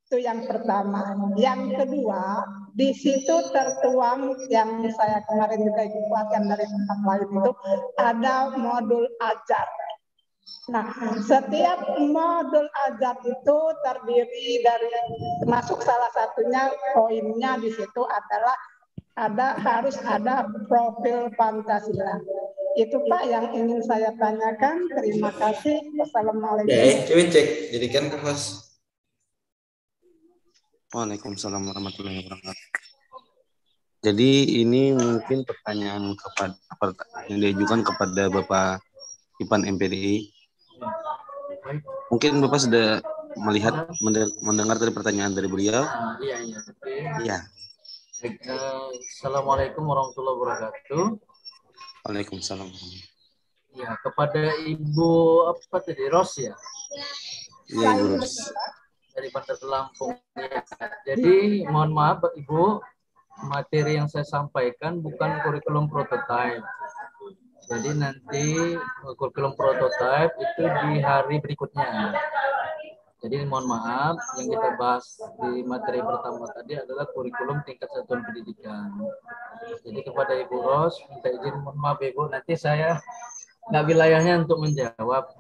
Itu yang pertama. Yang kedua, di situ tertuang yang saya kemarin juga ikut pelatihan dari tempat lain itu ada modul ajar. Nah, setiap modul ajar itu terdiri dari, termasuk salah satunya poinnya di situ adalah harus ada profil Pancasila. Itu Pak yang ingin saya tanyakan. Terima kasih. Wassalamualaikum. Coba cek, jadikan ke host. Waalaikumsalam warahmatullahi wabarakatuh. Jadi ini mungkin pertanyaan yang diajukan kepada Bapak Ipan MPDI. Mungkin Bapak sudah melihat, mendengar dari pertanyaan dari beliau. Iya. Assalamualaikum warahmatullahi wabarakatuh. Waalaikumsalam. Ya, kepada Ibu apa tadi, Ros ya? Iya, Ibu Ros. Dari Bandar Lampung. Ya. Jadi mohon maaf Ibu, materi yang saya sampaikan bukan kurikulum prototipe. Jadi nanti kurikulum prototipe itu di hari berikutnya. Jadi mohon maaf, yang kita bahas di materi pertama tadi adalah kurikulum tingkat satuan pendidikan. Jadi kepada Ibu Ros, minta izin mohon maaf Ibu, nanti saya nggak wilayahnya untuk menjawab.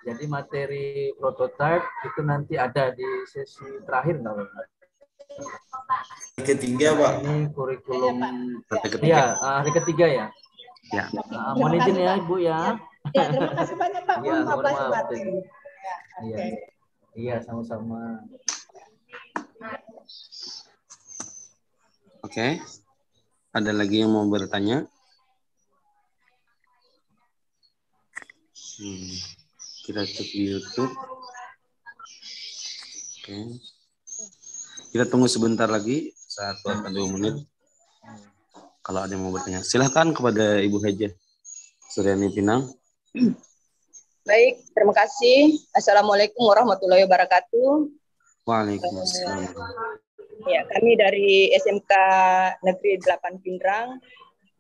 Jadi materi prototipe itu nanti ada di sesi terakhir nggak Pak? Ketiga Pak. Ini kurikulum ketiga. Hari ketiga ya. Ya. Mohon izin ya Ibu ya. Ya, terima kasih banyak Pak. Ya, mohon maaf. Iya. Iya, sama-sama. Oke. Ada lagi yang mau bertanya? Kita cek di YouTube. Oke. Kita tunggu sebentar lagi, 1 atau 2 menit. Kalau ada yang mau bertanya, silahkan kepada Ibu Hajah Suryani Pinang. Baik, terima kasih. Assalamualaikum warahmatullahi wabarakatuh. Waalaikumsalam. Ya, kami dari SMK Negeri 8 Pindrang.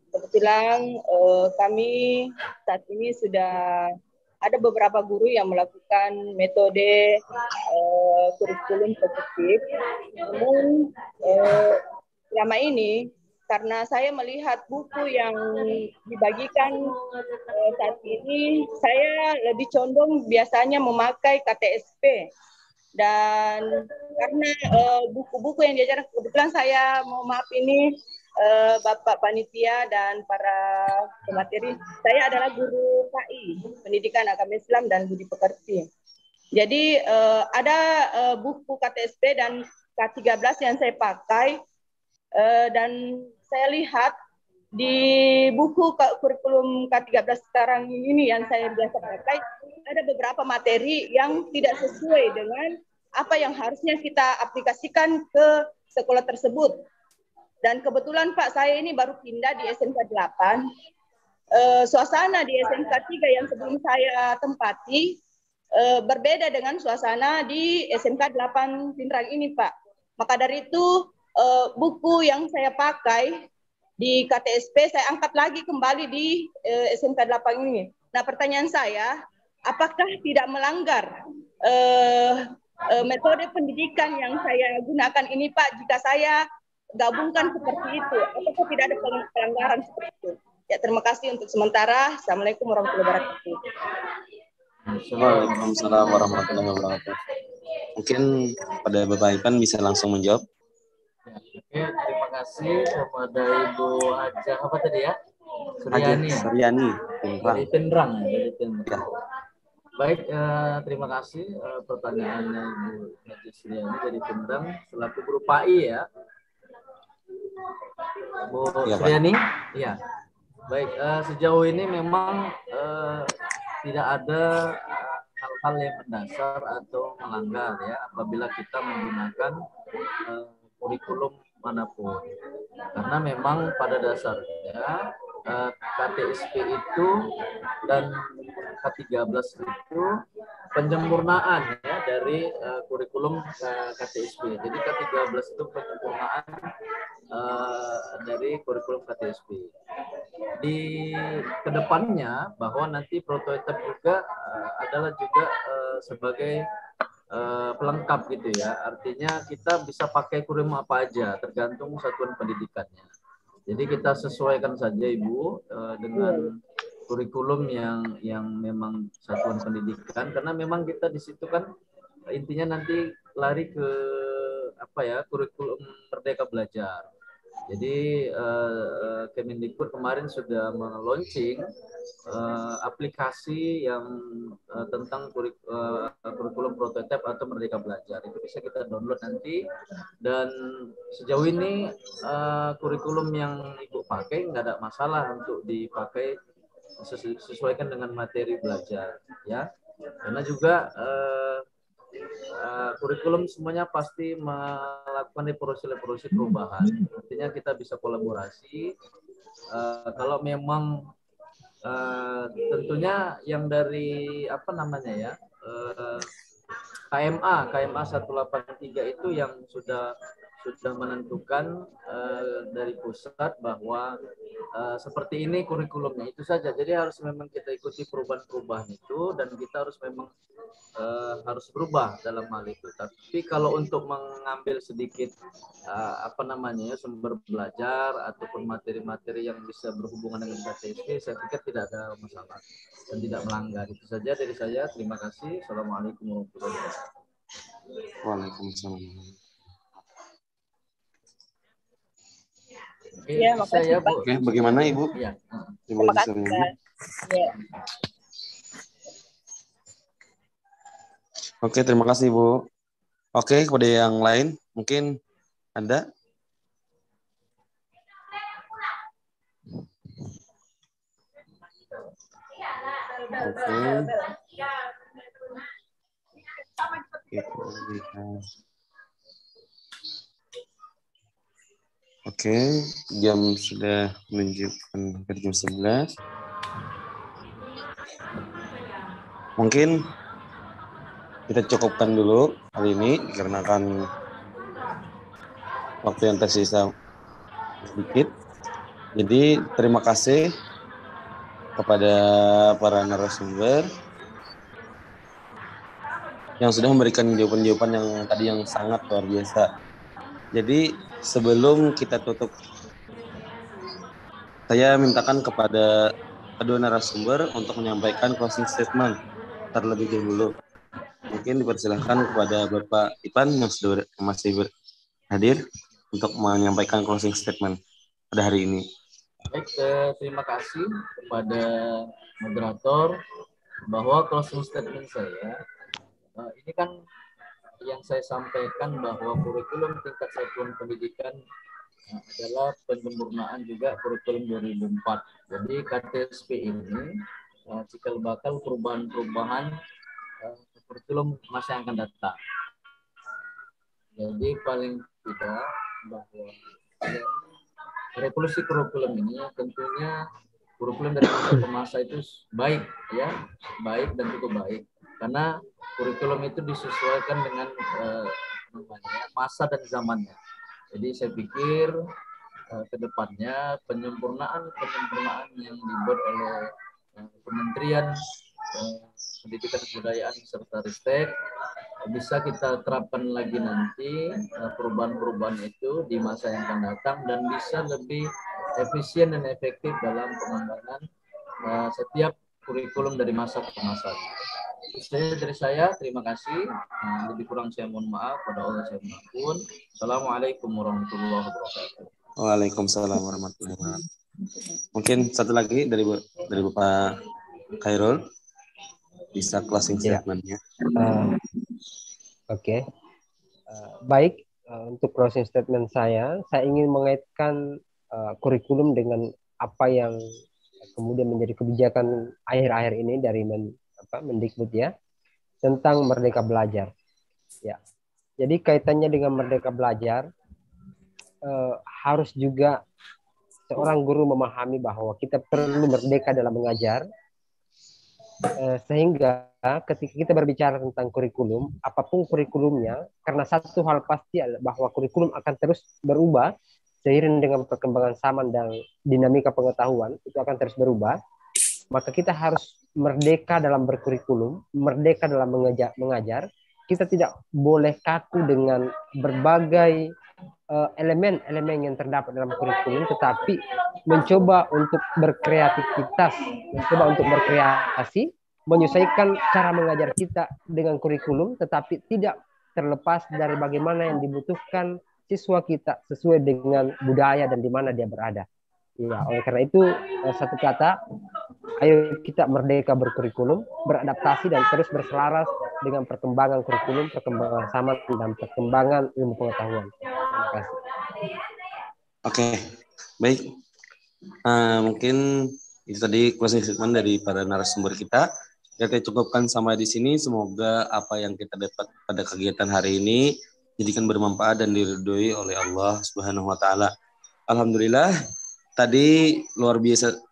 Kebetulan kami saat ini sudah ada beberapa guru yang melakukan metode kurikulum prototipe. Namun selama ini karena saya melihat buku yang dibagikan saat ini, saya lebih condong biasanya memakai KTSP. Dan karena buku-buku yang diajarkan, kebetulan saya mau maaf ini Bapak Panitia dan para pemateri, saya adalah guru KI, Pendidikan Agama Islam dan Budi Pekerti. Jadi ada buku KTSP dan K13 yang saya pakai, dan saya lihat di buku kurikulum K13 sekarang ini yang saya biasa pakai, ada beberapa materi yang tidak sesuai dengan apa yang harusnya kita aplikasikan ke sekolah tersebut. Dan kebetulan Pak, saya ini baru pindah di SMK 8. Suasana di SMK 3 yang sebelum saya tempati berbeda dengan suasana di SMK 8 Pindrang ini, Pak. Maka dari itu buku yang saya pakai di KTSP saya angkat lagi kembali di SMK 8 ini. Nah, pertanyaan saya, apakah tidak melanggar metode pendidikan yang saya gunakan ini, Pak, jika saya gabungkan seperti itu? Apakah tidak ada pelanggaran seperti itu? Ya, terima kasih untuk sementara. Assalamualaikum warahmatullahi wabarakatuh. Waalaikumsalam warahmatullahi wabarakatuh. Mungkin pada Bapak Ipan bisa langsung menjawab. Oke, terima kasih kepada Ibu Haja apa tadi ya? Suryani. Suryani, dari Pindrang. Ya. Baik, terima kasih pertanyaannya Ibu Haja Suryani dari Pindrang selaku guru PAI ya. Bu Suryani, ya. Baik, sejauh ini memang tidak ada hal-hal yang mendasar atau melanggar ya apabila kita menggunakan kurikulum manapun, karena memang pada dasarnya KTSP itu dan K13 itu penyempurnaan ya dari kurikulum KTSP. Jadi K13 itu penyempurnaan dari kurikulum KTSP. Di kedepannya bahwa nanti prototipe juga adalah juga sebagai pelengkap gitu ya, artinya kita bisa pakai kurikulum apa aja tergantung satuan pendidikannya. Jadi kita sesuaikan saja Ibu dengan kurikulum yang memang satuan pendidikan, karena memang kita di situ kan intinya nanti lari ke apa ya, kurikulum Merdeka Belajar. Jadi Kemendikbud kemarin sudah meluncing aplikasi yang tentang kurikulum prototipe atau Merdeka Belajar. Itu bisa kita download nanti. Dan sejauh ini kurikulum yang Ibu pakai nggak ada masalah untuk dipakai, sesuaikan dengan materi belajar, ya. Karena juga kurikulum semuanya pasti melakukan revolusi perubahan. Artinya kita bisa kolaborasi. Kalau memang tentunya yang dari apa namanya ya, KMA 183 itu yang sudah menentukan dari pusat bahwa seperti ini kurikulumnya, itu saja. Jadi harus memang kita ikuti perubahan-perubahan itu, dan kita harus memang harus berubah dalam hal itu. Tapi kalau untuk mengambil sedikit apa namanya sumber belajar ataupun materi-materi yang bisa berhubungan dengan KTSP, saya pikir tidak ada masalah dan tidak melanggar. Itu saja dari saya. Terima kasih. Assalamualaikum warahmatullahi wabarakatuh. Waalaikumsalam. Ya, makasih, ya, Bu. Oke, bagaimana Ibu? Ya. Terima kasih, Pak. Ya. Oke, terima kasih Bu. Oke, kepada yang lain mungkin ada? Oke, jam sudah menunjukkan jam 11. Mungkin kita cukupkan dulu hari ini dikarenakan waktu yang tersisa sedikit. Jadi terima kasih kepada para narasumber yang sudah memberikan jawaban-jawaban yang tadi yang sangat luar biasa. Jadi sebelum kita tutup, saya mintakan kepada kedua narasumber untuk menyampaikan closing statement terlebih dahulu. Mungkin mungkin dipersilahkan kepada Bapak Ipan yang sudah masih hadir untuk menyampaikan closing statement pada hari ini. Baik, terima kasih kepada moderator bahwa closing statement saya ini kan yang saya sampaikan bahwa kurikulum tingkat satuan pendidikan adalah penyempurnaan juga kurikulum 2004. Jadi KTSP ini cikal bakal perubahan-perubahan kurikulum masa yang akan datang. Jadi paling tidak bahwa revolusi kurikulum ini tentunya kurikulum dari masa ke masa itu baik ya, baik dan cukup baik karena kurikulum itu disesuaikan dengan masa dan zamannya. Jadi saya pikir ke depannya penyempurnaan yang dibuat oleh Kementerian Pendidikan dan Kebudayaan serta Ristek bisa kita terapkan lagi nanti perubahan-perubahan itu di masa yang akan datang dan bisa lebih efisien dan efektif dalam pengembangan setiap kurikulum dari masa ke masa. Itu dari saya, terima kasih. Lebih kurang saya mohon maaf, pada Allah saya mohon. Assalamualaikum warahmatullahi wabarakatuh. Waalaikumsalam warahmatullahi wabarakatuh. Mungkin satu lagi dari Bapak Khairul bisa closing statement-nya. Oke. Baik, untuk closing statement saya ingin mengaitkan kurikulum dengan apa yang kemudian menjadi kebijakan akhir-akhir ini dari Mendikbud ya, tentang merdeka belajar. Ya. Jadi kaitannya dengan merdeka belajar harus juga seorang guru memahami bahwa kita perlu merdeka dalam mengajar, sehingga ketika kita berbicara tentang kurikulum, apapun kurikulumnya, karena satu hal pasti bahwa kurikulum akan terus berubah seiring dengan perkembangan zaman dan dinamika pengetahuan itu akan terus berubah, maka kita harus merdeka dalam berkurikulum, merdeka dalam mengajar. Kita tidak boleh kaku dengan berbagai elemen-elemen yang terdapat dalam kurikulum, tetapi mencoba untuk berkreativitas, mencoba untuk berkreasi, menyesuaikan cara mengajar kita dengan kurikulum, tetapi tidak terlepas dari bagaimana yang dibutuhkan siswa kita sesuai dengan budaya dan di mana dia berada. Ya, oleh karena itu satu kata, ayo kita merdeka berkurikulum, beradaptasi dan terus berselaras dengan perkembangan kurikulum, perkembangan zaman dan perkembangan ilmu pengetahuan. Terima kasih. Oke, baik. Mungkin itu tadi closing statement dari para narasumber kita. Kita cukupkan sampai di sini. Semoga apa yang kita dapat pada kegiatan hari ini jadikan bermanfaat dan diridhoi oleh Allah Subhanahu wa taala. Alhamdulillah, tadi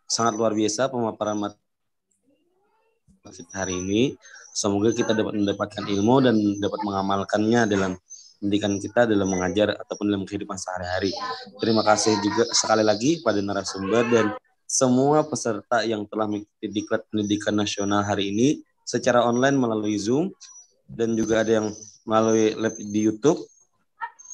sangat luar biasa pemaparan materi hari ini. Semoga kita dapat mendapatkan ilmu dan dapat mengamalkannya dalam pendidikan kita, dalam mengajar ataupun dalam kehidupan sehari-hari. Terima kasih juga sekali lagi pada narasumber dan semua peserta yang telah mengikuti Diklat Pendidikan Nasional hari ini secara online melalui Zoom dan juga ada yang melalui live di YouTube.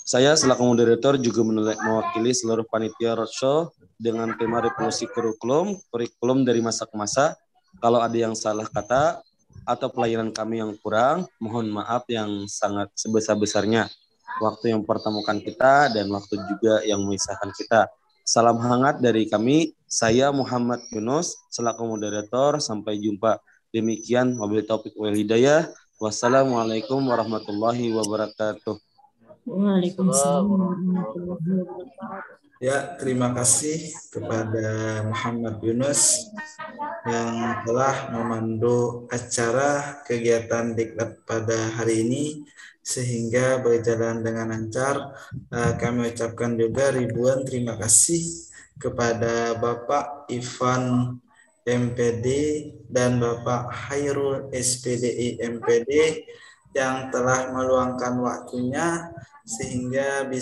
Saya selaku moderator juga mewakili seluruh panitia roadshow dengan tema revolusi kurikulum dari masa ke masa. Kalau ada yang salah kata atau pelayanan kami yang kurang, mohon maaf yang sangat sebesar-besarnya. Waktu yang mempertemukan kita dan waktu juga yang memisahkan kita. Salam hangat dari kami, saya Muhammad Yunus selaku moderator. Sampai jumpa. Demikian wabillahi taufiq wal hidayah. Wassalamualaikum warahmatullahi wabarakatuh. Waalaikumsalam warahmatullahi wabarakatuh. Ya, terima kasih kepada Muhammad Yunus yang telah memandu acara kegiatan Diklat pada hari ini sehingga berjalan dengan lancar. Kami ucapkan juga ribuan terima kasih kepada Bapak Ivan MPD dan Bapak Khairul SPDI MPD yang telah meluangkan waktunya sehingga bisa